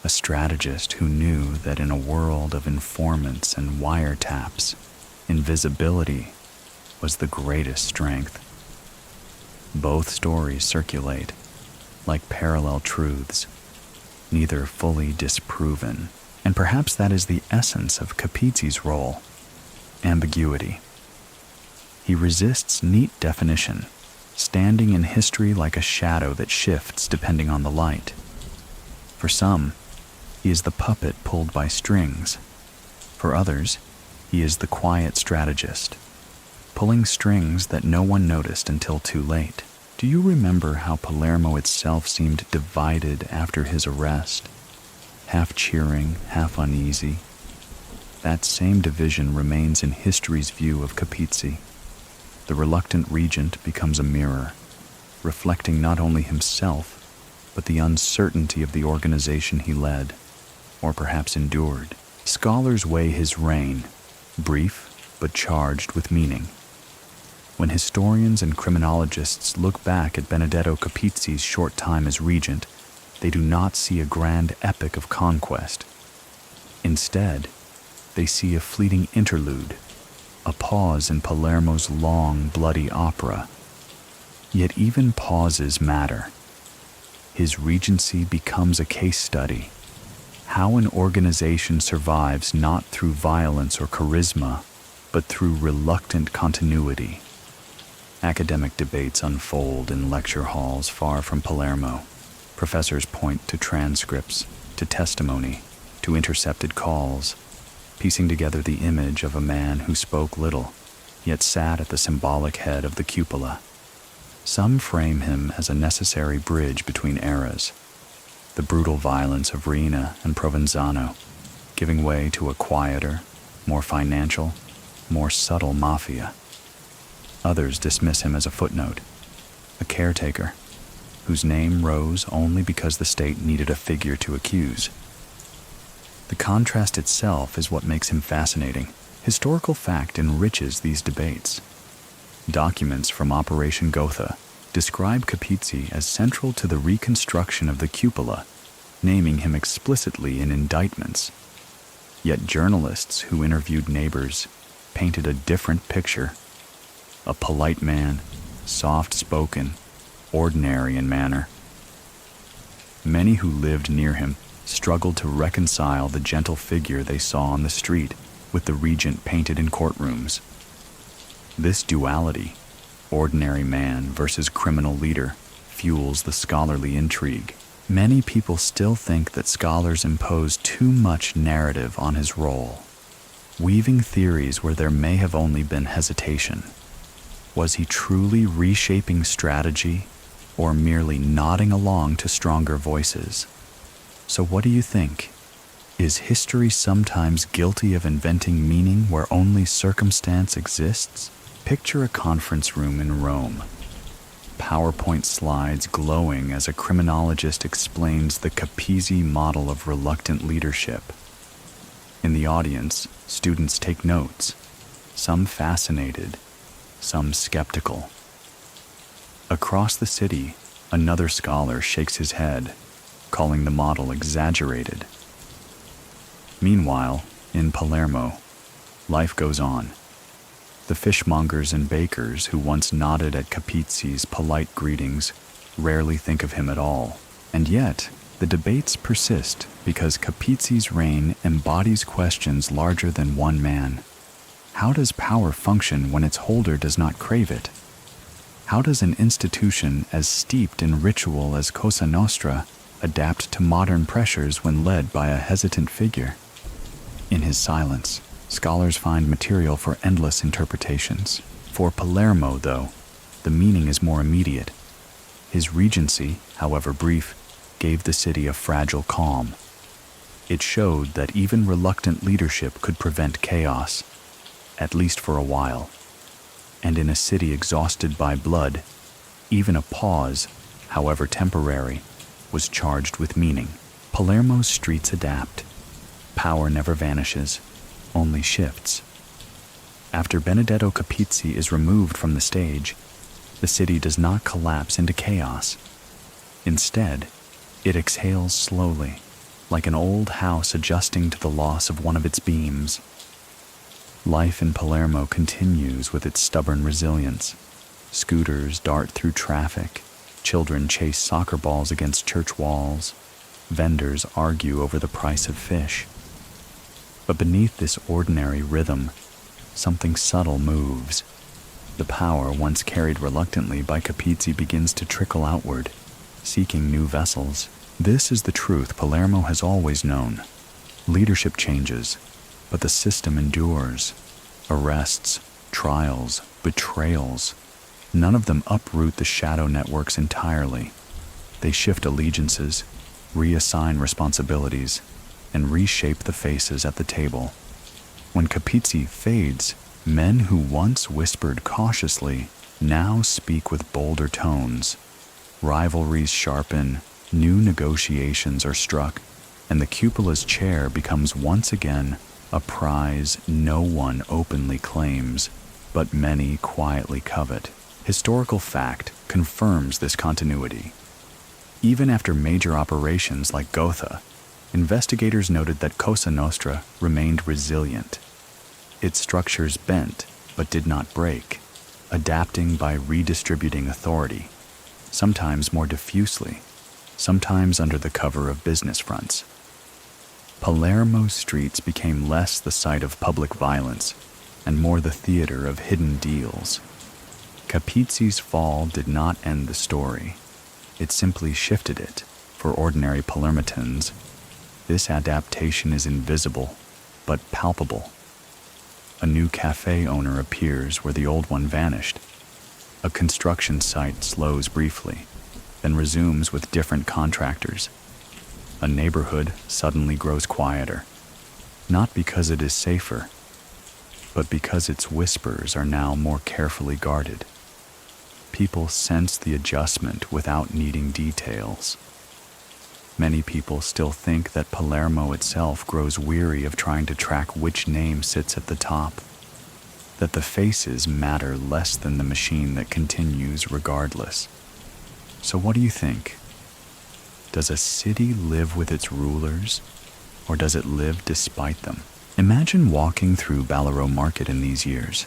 a strategist who knew that in a world of informants and wiretaps, invisibility was the greatest strength. Both stories circulate, like parallel truths, neither fully disproven, and perhaps that is the essence of Capizzi's role: ambiguity. He resists neat definition, standing in history like a shadow that shifts depending on the light. For some, he is the puppet pulled by strings. For others, he is the quiet strategist, pulling strings that no one noticed until too late. Do you remember how Palermo itself seemed divided after his arrest? Half cheering, half uneasy. That same division remains in history's view of Capizzi. The reluctant regent becomes a mirror, reflecting not only himself, but the uncertainty of the organization he led, or perhaps endured. Scholars weigh his reign, brief but charged with meaning. When historians and criminologists look back at Benedetto Capizzi's short time as regent, they do not see a grand epic of conquest. Instead, they see a fleeting interlude, a pause in Palermo's long, bloody opera. Yet even pauses matter. His regency becomes a case study. How an organization survives not through violence or charisma, but through reluctant continuity. Academic debates unfold in lecture halls far from Palermo. Professors point to transcripts, to testimony, to intercepted calls, piecing together the image of a man who spoke little, yet sat at the symbolic head of the cupola. Some frame him as a necessary bridge between eras, the brutal violence of Riina and Provenzano, giving way to a quieter, more financial, more subtle mafia. Others dismiss him as a footnote, a caretaker, whose name rose only because the state needed a figure to accuse. The contrast itself is what makes him fascinating. Historical fact enriches these debates. Documents from Operation Gotha describe Capizzi as central to the reconstruction of the cupola, naming him explicitly in indictments. Yet journalists who interviewed neighbors painted a different picture. A polite man, soft-spoken, ordinary in manner. Many who lived near him struggled to reconcile the gentle figure they saw on the street with the regent painted in courtrooms. This duality, ordinary man versus criminal leader, fuels the scholarly intrigue. Many people still think that scholars impose too much narrative on his role, weaving theories where there may have only been hesitation. Was he truly reshaping strategy, or merely nodding along to stronger voices? So what do you think? Is history sometimes guilty of inventing meaning where only circumstance exists? Picture a conference room in Rome. PowerPoint slides glowing as a criminologist explains the Capizzi model of reluctant leadership. In the audience, students take notes, some fascinated, some skeptical. Across the city, another scholar shakes his head, calling the model exaggerated. Meanwhile, in Palermo, life goes on. The fishmongers and bakers who once nodded at Capizzi's polite greetings rarely think of him at all. And yet, the debates persist because Capizzi's reign embodies questions larger than one man. How does power function when its holder does not crave it? How does an institution as steeped in ritual as Cosa Nostra adapt to modern pressures when led by a hesitant figure? In his silence, scholars find material for endless interpretations. For Palermo, though, the meaning is more immediate. His regency, however brief, gave the city a fragile calm. It showed that even reluctant leadership could prevent chaos, at least for a while. And in a city exhausted by blood, even a pause, however temporary, was charged with meaning. Palermo's streets adapt. Power never vanishes, only shifts. After Benedetto Capizzi is removed from the stage, the city does not collapse into chaos. Instead, it exhales slowly, like an old house adjusting to the loss of one of its beams. Life in Palermo continues with its stubborn resilience. Scooters dart through traffic, children chase soccer balls against church walls, vendors argue over the price of fish. But beneath this ordinary rhythm, something subtle moves. The power once carried reluctantly by Capizzi begins to trickle outward, seeking new vessels. This is the truth Palermo has always known. Leadership changes, but the system endures. Arrests, trials, betrayals. None of them uproot the shadow networks entirely. They shift allegiances, reassign responsibilities, and reshape the faces at the table. When Capizzi fades, men who once whispered cautiously now speak with bolder tones. Rivalries sharpen, new negotiations are struck, and the cupola's chair becomes once again a prize no one openly claims, but many quietly covet. Historical fact confirms this continuity. Even after major operations like Gotha, investigators noted that Cosa Nostra remained resilient. Its structures bent, but did not break, adapting by redistributing authority, sometimes more diffusely, sometimes under the cover of business fronts. Palermo's streets became less the site of public violence and more the theater of hidden deals. Capizzi's fall did not end the story. It simply shifted it. For ordinary Palermitans, this adaptation is invisible, but palpable. A new cafe owner appears where the old one vanished. A construction site slows briefly, then resumes with different contractors. A neighborhood suddenly grows quieter, not because it is safer, but because its whispers are now more carefully guarded. People sense the adjustment without needing details. Many people still think that Palermo itself grows weary of trying to track which name sits at the top, that the faces matter less than the machine that continues regardless. So what do you think? Does a city live with its rulers, or does it live despite them? Imagine walking through Palermo Market in these years.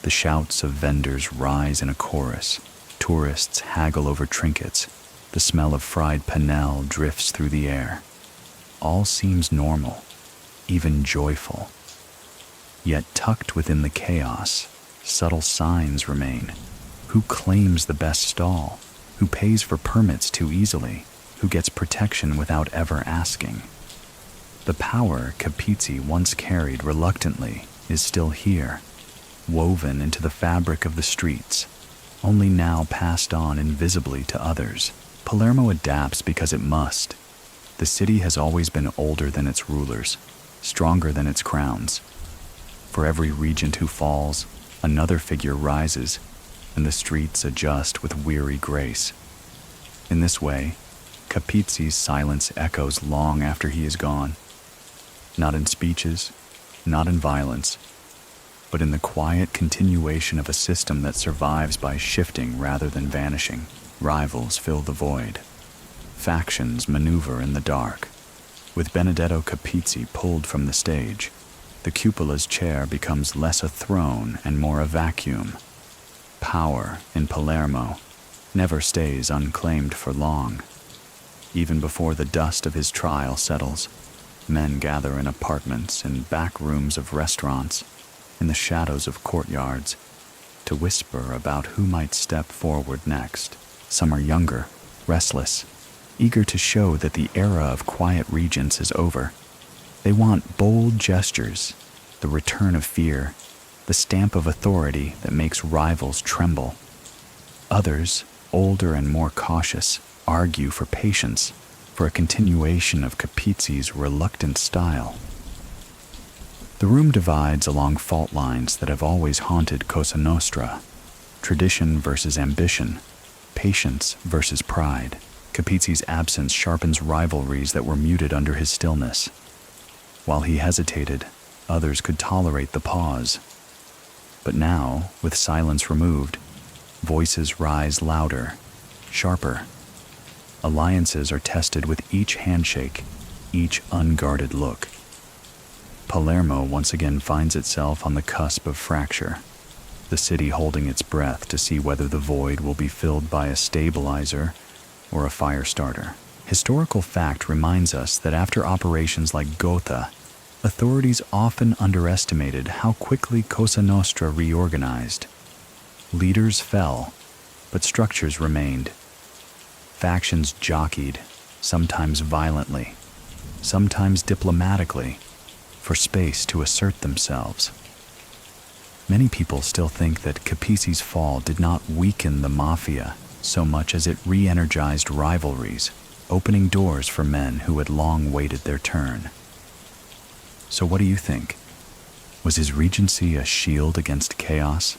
The shouts of vendors rise in a chorus. Tourists haggle over trinkets. The smell of fried pennel drifts through the air. All seems normal, even joyful. Yet tucked within the chaos, subtle signs remain. Who claims the best stall? Who pays for permits too easily? Who gets protection without ever asking? The power Capizzi once carried reluctantly is still here, woven into the fabric of the streets, only now passed on invisibly to others. Palermo adapts because it must. The city has always been older than its rulers, stronger than its crowns. For every regent who falls, another figure rises, and the streets adjust with weary grace. In this way, Capizzi's silence echoes long after he is gone. Not in speeches, not in violence, but in the quiet continuation of a system that survives by shifting rather than vanishing. Rivals fill the void. Factions maneuver in the dark. With Benedetto Capizzi pulled from the stage, the cupola's chair becomes less a throne and more a vacuum. Power in Palermo never stays unclaimed for long. Even before the dust of his trial settles, men gather in apartments and back rooms of restaurants, in the shadows of courtyards, to whisper about who might step forward next. Some are younger, restless, eager to show that the era of quiet regents is over. They want bold gestures, the return of fear, the stamp of authority that makes rivals tremble. Others, older and more cautious, argue for patience, for a continuation of Capizzi's reluctant style. The room divides along fault lines that have always haunted Cosa Nostra: tradition versus ambition, patience versus pride. Capizzi's absence sharpens rivalries that were muted under his stillness. While he hesitated, others could tolerate the pause. But now, with silence removed, voices rise louder, sharper. Alliances are tested with each handshake, each unguarded look. Palermo once again finds itself on the cusp of fracture, the city holding its breath to see whether the void will be filled by a stabilizer or a fire starter. Historical fact reminds us that after operations like Gotha, authorities often underestimated how quickly Cosa Nostra reorganized. Leaders fell, but structures remained. Factions jockeyed, sometimes violently, sometimes diplomatically, for space to assert themselves. Many people still think that Capizzi's fall did not weaken the mafia so much as it re-energized rivalries, opening doors for men who had long waited their turn. So what do you think? Was his regency a shield against chaos,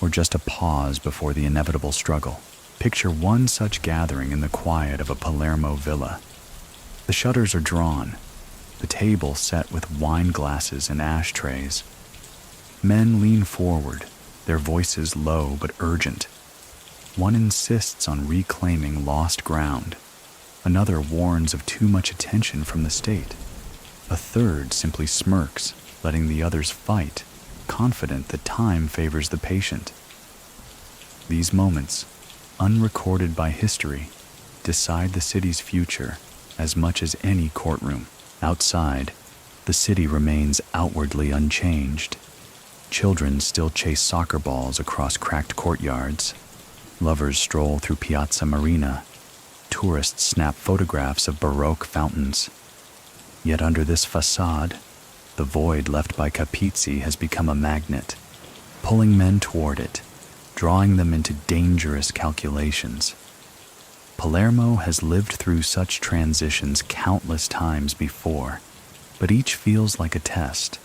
or just a pause before the inevitable struggle? Picture one such gathering in the quiet of a Palermo villa. The shutters are drawn, the table set with wine glasses and ashtrays. Men lean forward, their voices low but urgent. One insists on reclaiming lost ground. Another warns of too much attention from the state. A third simply smirks, letting the others fight, confident that time favors the patient. These moments, unrecorded by history, decide the city's future as much as any courtroom. Outside, the city remains outwardly unchanged. Children still chase soccer balls across cracked courtyards. Lovers stroll through Piazza Marina. Tourists snap photographs of Baroque fountains. Yet under this facade, the void left by Capizzi has become a magnet, pulling men toward it, drawing them into dangerous calculations. Palermo has lived through such transitions countless times before, but each feels like a test.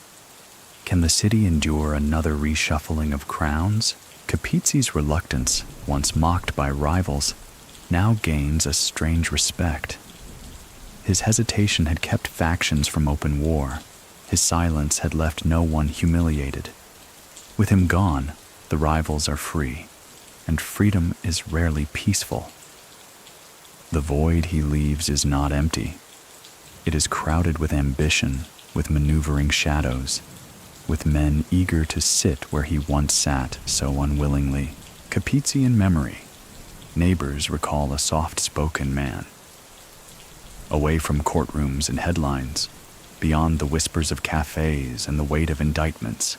Can the city endure another reshuffling of crowns? Capizzi's reluctance, once mocked by rivals, now gains a strange respect. His hesitation had kept factions from open war. His silence had left no one humiliated. With him gone, the rivals are free, and freedom is rarely peaceful. The void he leaves is not empty. It is crowded with ambition, with maneuvering shadows, with men eager to sit where he once sat so unwillingly. Capizzi in memory. Neighbors recall a soft-spoken man. Away from courtrooms and headlines, beyond the whispers of cafes and the weight of indictments,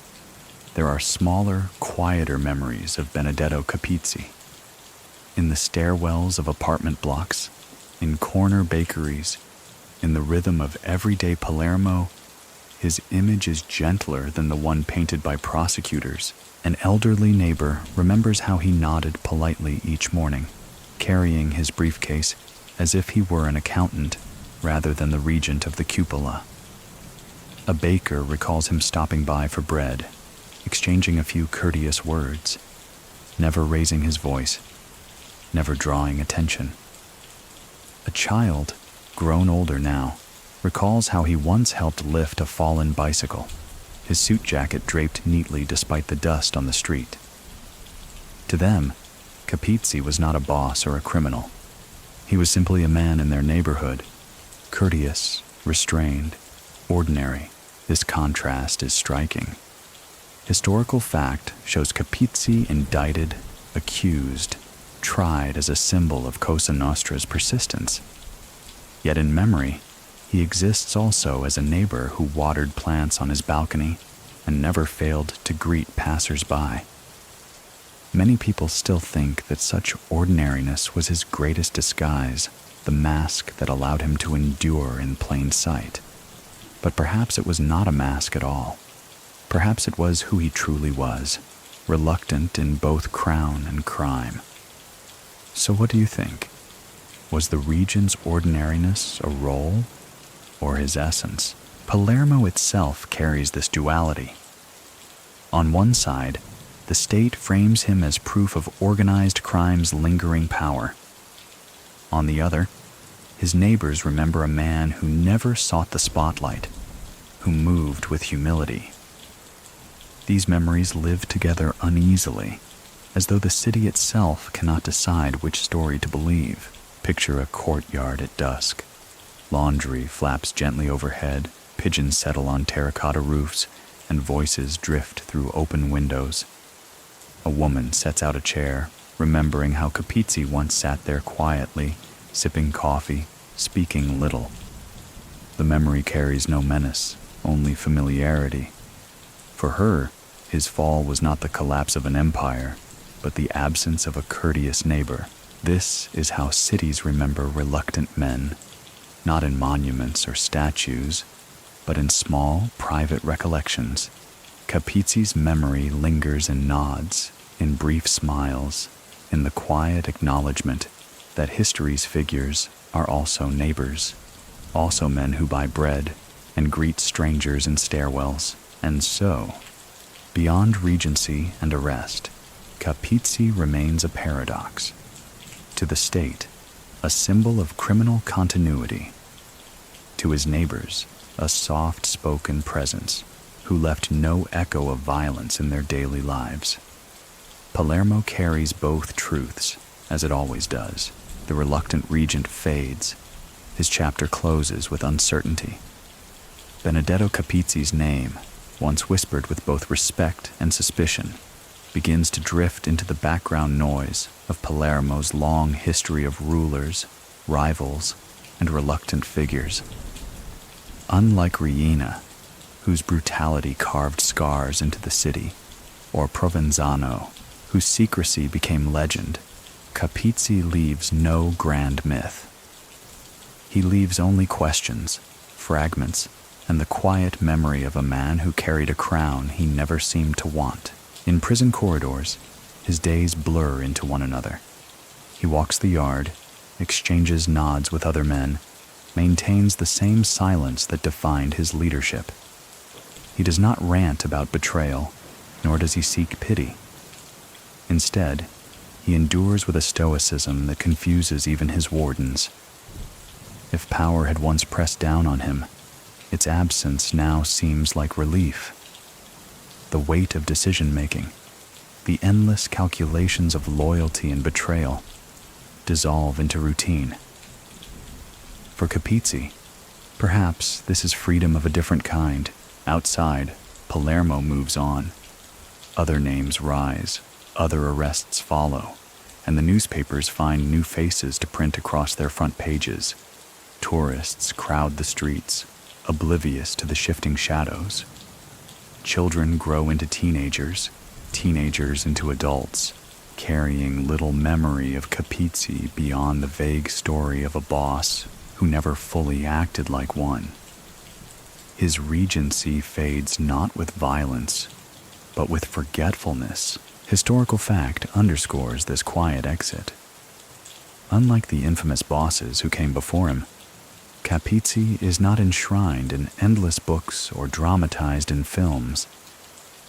there are smaller, quieter memories of Benedetto Capizzi. In the stairwells of apartment blocks, in corner bakeries, in the rhythm of everyday Palermo, his image is gentler than the one painted by prosecutors. An elderly neighbor remembers how he nodded politely each morning, carrying his briefcase as if he were an accountant rather than the regent of the cupola. A baker recalls him stopping by for bread, exchanging a few courteous words, never raising his voice, never drawing attention. A child, grown older now, recalls how he once helped lift a fallen bicycle, his suit jacket draped neatly despite the dust on the street. To them, Capizzi was not a boss or a criminal. He was simply a man in their neighborhood, courteous, restrained, ordinary. This contrast is striking. Historical fact shows Capizzi indicted, accused, tried as a symbol of Cosa Nostra's persistence. Yet in memory, he exists also as a neighbor who watered plants on his balcony and never failed to greet passers-by. Many people still think that such ordinariness was his greatest disguise, the mask that allowed him to endure in plain sight. But perhaps it was not a mask at all. Perhaps it was who he truly was, reluctant in both crown and crime. So what do you think? Was the Regent's ordinariness a role or his essence? Palermo itself carries this duality. On one side, the state frames him as proof of organized crime's lingering power. On the other, his neighbors remember a man who never sought the spotlight, who moved with humility. These memories live together uneasily, as though the city itself cannot decide which story to believe. Picture a courtyard at dusk. Laundry flaps gently overhead, pigeons settle on terracotta roofs, and voices drift through open windows. A woman sets out a chair, remembering how Capizzi once sat there quietly, sipping coffee, speaking little. The memory carries no menace, only familiarity. For her, his fall was not the collapse of an empire, but the absence of a courteous neighbor. This is how cities remember reluctant men, not in monuments or statues, but in small, private recollections. Capizzi's memory lingers in nods, in brief smiles, in the quiet acknowledgement that history's figures are also neighbors, also men who buy bread and greet strangers in stairwells. And so, beyond regency and arrest, Capizzi remains a paradox. To the state, a symbol of criminal continuity. To his neighbors, a soft-spoken presence who left no echo of violence in their daily lives. Palermo carries both truths, as it always does. The reluctant regent fades. His chapter closes with uncertainty. Benedetto Capizzi's name, once whispered with both respect and suspicion, begins to drift into the background noise of Palermo's long history of rulers, rivals, and reluctant figures. Unlike Riina, whose brutality carved scars into the city, or Provenzano, whose secrecy became legend, Capizzi leaves no grand myth. He leaves only questions, fragments, and the quiet memory of a man who carried a crown he never seemed to want. In prison corridors, his days blur into one another. He walks the yard, exchanges nods with other men, maintains the same silence that defined his leadership. He does not rant about betrayal, nor does he seek pity. Instead, he endures with a stoicism that confuses even his wardens. If power had once pressed down on him, its absence now seems like relief. The weight of decision-making, the endless calculations of loyalty and betrayal, dissolve into routine. For Capizzi, perhaps this is freedom of a different kind. Outside, Palermo moves on. Other names rise, other arrests follow, and the newspapers find new faces to print across their front pages. Tourists crowd the streets, oblivious to the shifting shadows. Children grow into teenagers, teenagers into adults, carrying little memory of Capizzi beyond the vague story of a boss who never fully acted like one. His regency fades not with violence, but with forgetfulness. Historical fact underscores this quiet exit. Unlike the infamous bosses who came before him, Capizzi is not enshrined in endless books or dramatized in films.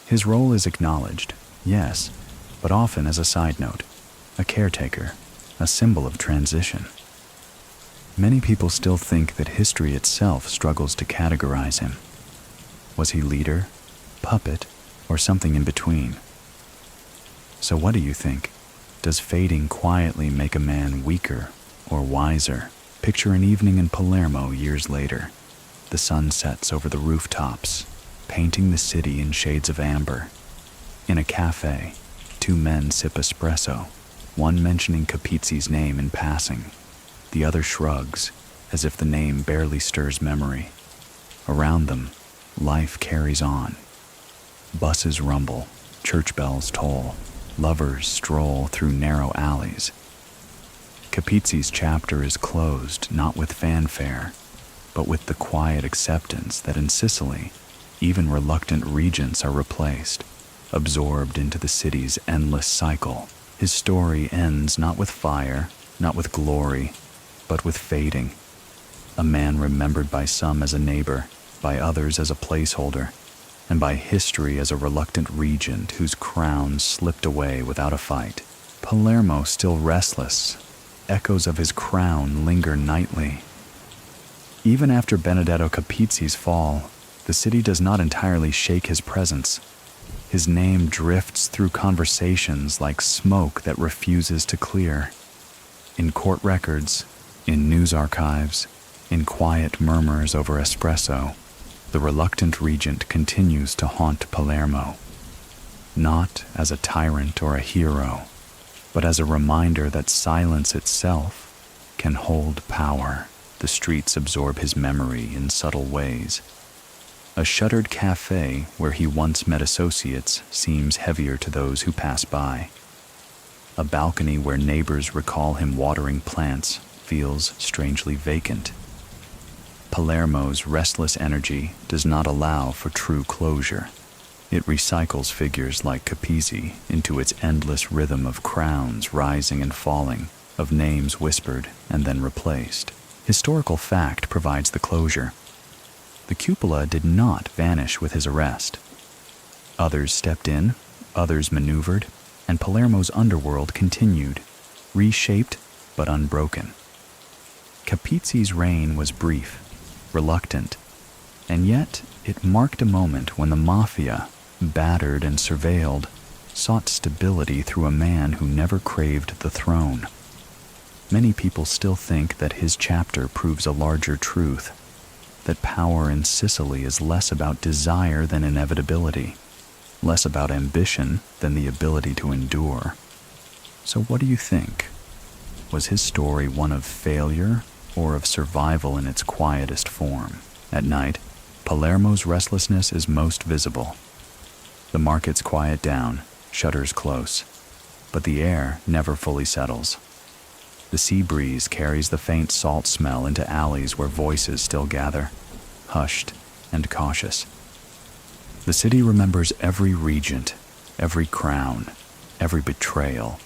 His role is acknowledged, yes, but often as a side note, a caretaker, a symbol of transition. Many people still think that history itself struggles to categorize him. Was he leader, puppet, or something in between? So what do you think? Does fading quietly make a man weaker or wiser? Picture an evening in Palermo years later. The sun sets over the rooftops, painting the city in shades of amber. In a cafe, two men sip espresso, one mentioning Capizzi's name in passing. The other shrugs, as if the name barely stirs memory. Around them, life carries on. Buses rumble, church bells toll, lovers stroll through narrow alleys. Capizzi's chapter is closed not with fanfare, but with the quiet acceptance that in Sicily, even reluctant regents are replaced, absorbed into the city's endless cycle. His story ends not with fire, not with glory, but with fading. A man remembered by some as a neighbor, by others as a placeholder, and by history as a reluctant regent whose crown slipped away without a fight. Palermo still restless, echoes of his crown linger nightly. Even after Benedetto Capizzi's fall, the city does not entirely shake his presence. His name drifts through conversations like smoke that refuses to clear. In court records, in news archives, in quiet murmurs over espresso, the reluctant regent continues to haunt Palermo, not as a tyrant or a hero, but as a reminder that silence itself can hold power. The streets absorb his memory in subtle ways. A shuttered cafe where he once met associates seems heavier to those who pass by. A balcony where neighbors recall him watering plants feels strangely vacant. Palermo's restless energy does not allow for true closure. It recycles figures like Capizzi into its endless rhythm of crowns rising and falling, of names whispered and then replaced. Historical fact provides the closure. The cupola did not vanish with his arrest. Others stepped in, others maneuvered, and Palermo's underworld continued, reshaped but unbroken. Capizzi's reign was brief, reluctant, and yet it marked a moment when the mafia, battered and surveilled, sought stability through a man who never craved the throne. Many people still think that his chapter proves a larger truth, that power in Sicily is less about desire than inevitability, less about ambition than the ability to endure. So what do you think? Was his story one of failure or of survival in its quietest form? At night, Palermo's restlessness is most visible. The markets quiet down, shutters close, but the air never fully settles. The sea breeze carries the faint salt smell into alleys where voices still gather, hushed and cautious. The city remembers every regent, every crown, every betrayal.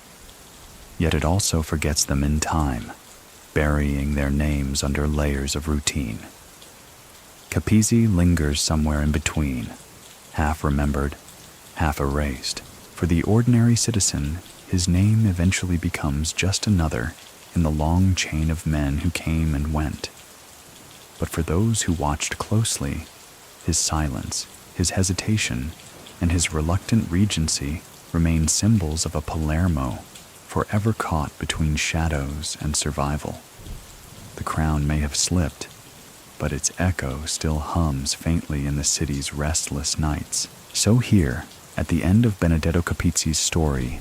Yet it also forgets them in time, burying their names under layers of routine. Capizzi lingers somewhere in between, half remembered, half erased. For the ordinary citizen, his name eventually becomes just another in the long chain of men who came and went. But for those who watched closely, his silence, his hesitation, and his reluctant regency remain symbols of a Palermo forever caught between shadows and survival. The crown may have slipped, but its echo still hums faintly in the city's restless nights. So here, at the end of Benedetto Capizzi's story,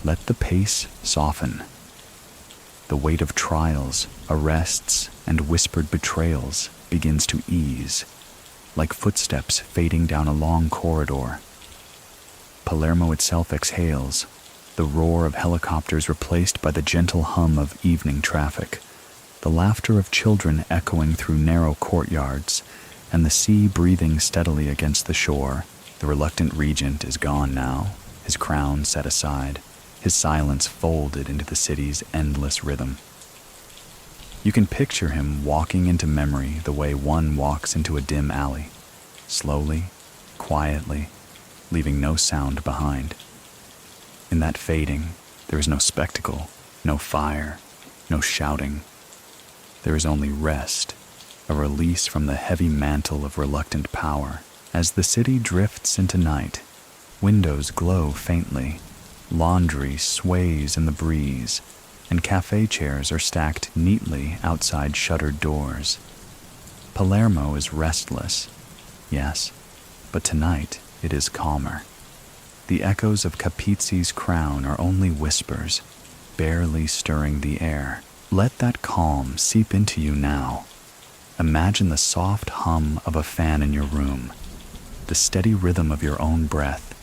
let the pace soften. The weight of trials, arrests, and whispered betrayals begins to ease, like footsteps fading down a long corridor. Palermo itself exhales, the roar of helicopters replaced by the gentle hum of evening traffic, the laughter of children echoing through narrow courtyards, and the sea breathing steadily against the shore. The reluctant regent is gone now, his crown set aside, his silence folded into the city's endless rhythm. You can picture him walking into memory the way one walks into a dim alley, slowly, quietly, leaving no sound behind. In that fading, there is no spectacle, no fire, no shouting. There is only rest, a release from the heavy mantle of reluctant power. As the city drifts into night, windows glow faintly, laundry sways in the breeze, and cafe chairs are stacked neatly outside shuttered doors. Palermo is restless, yes, but tonight it is calmer. The echoes of Capizzi's crown are only whispers, barely stirring the air. Let that calm seep into you now. Imagine the soft hum of a fan in your room, the steady rhythm of your own breath,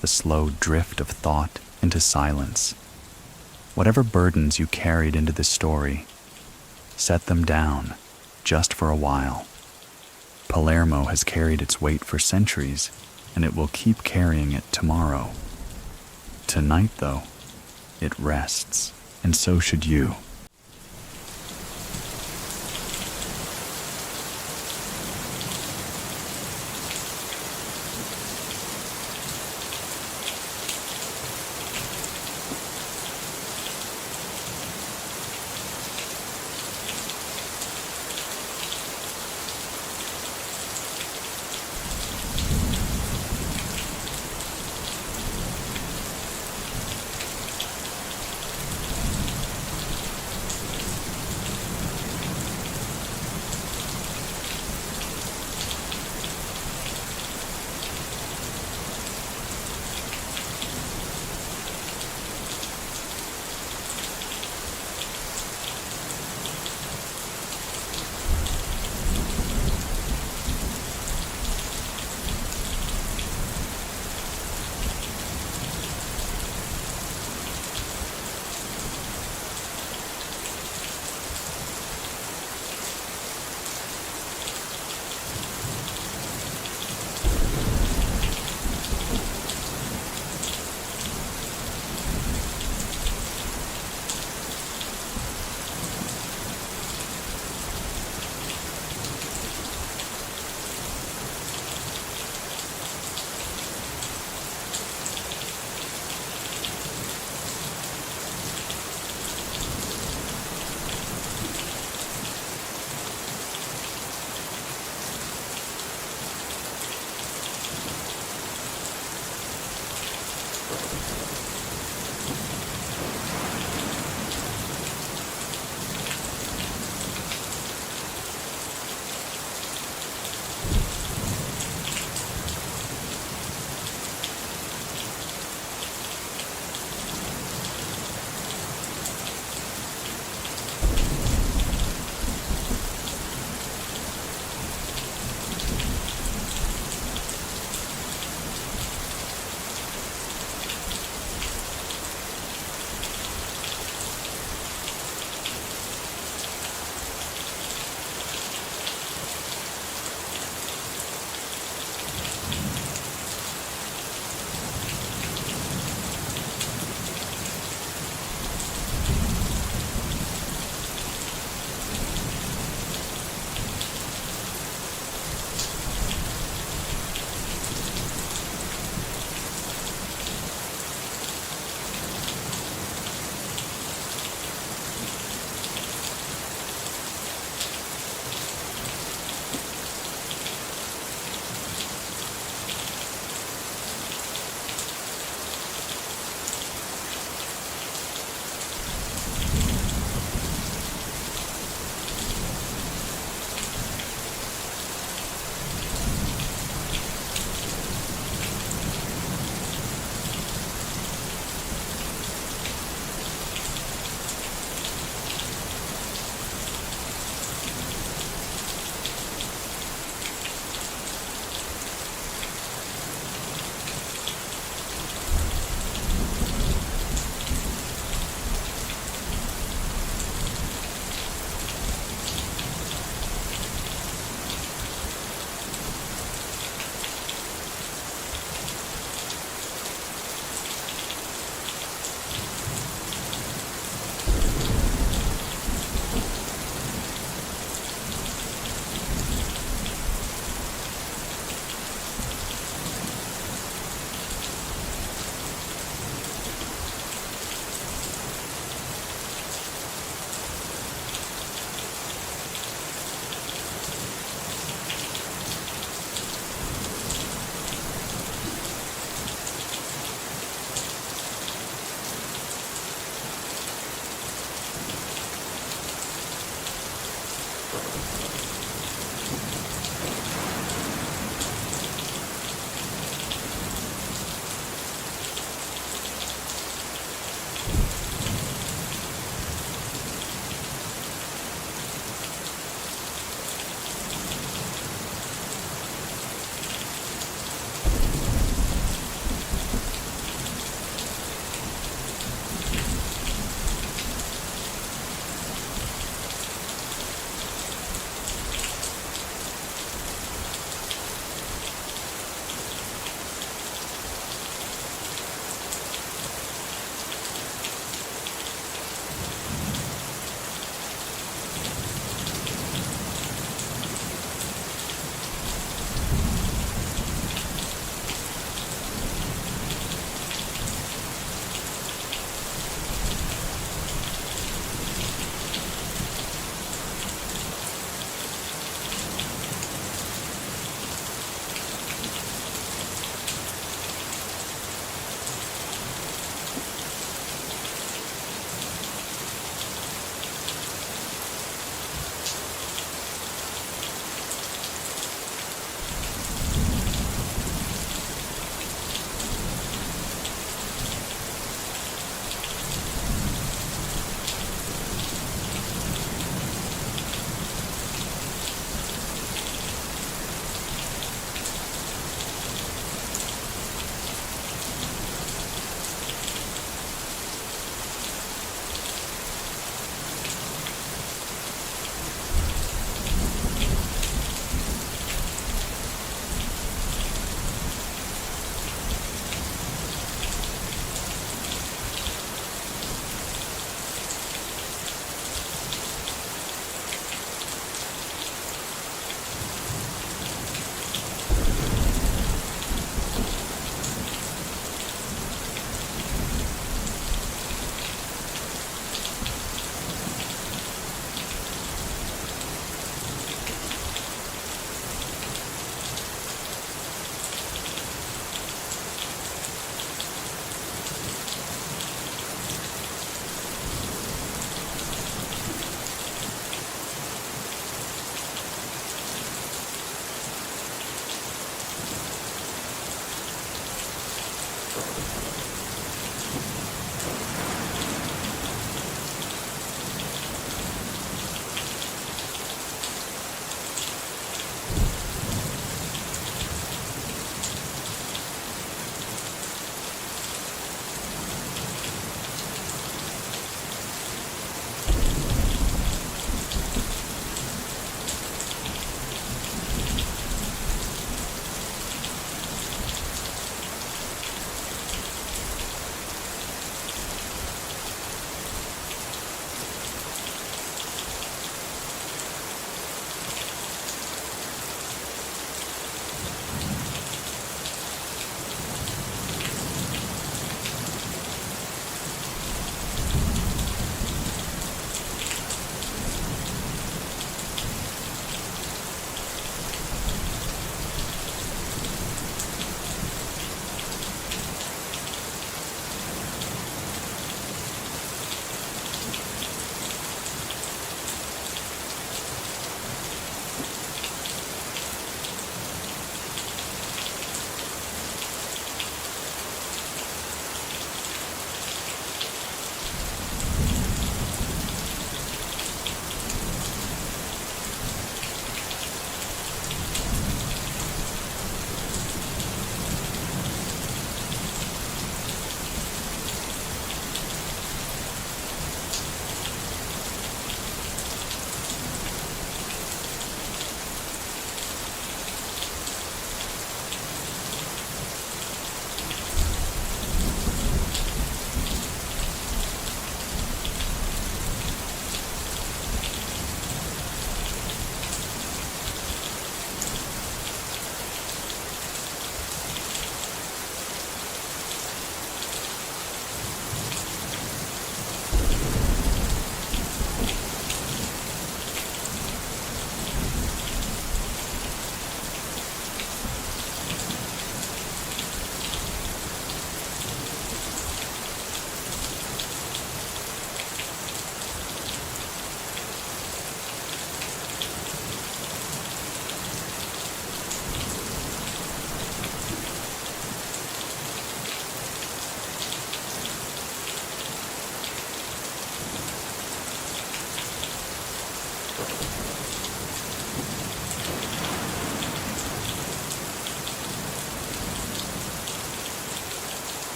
the slow drift of thought into silence. Whatever burdens you carried into this story, set them down, just for a while. Palermo has carried its weight for centuries, and it will keep carrying it tomorrow. Tonight, though, It rests, and so should you.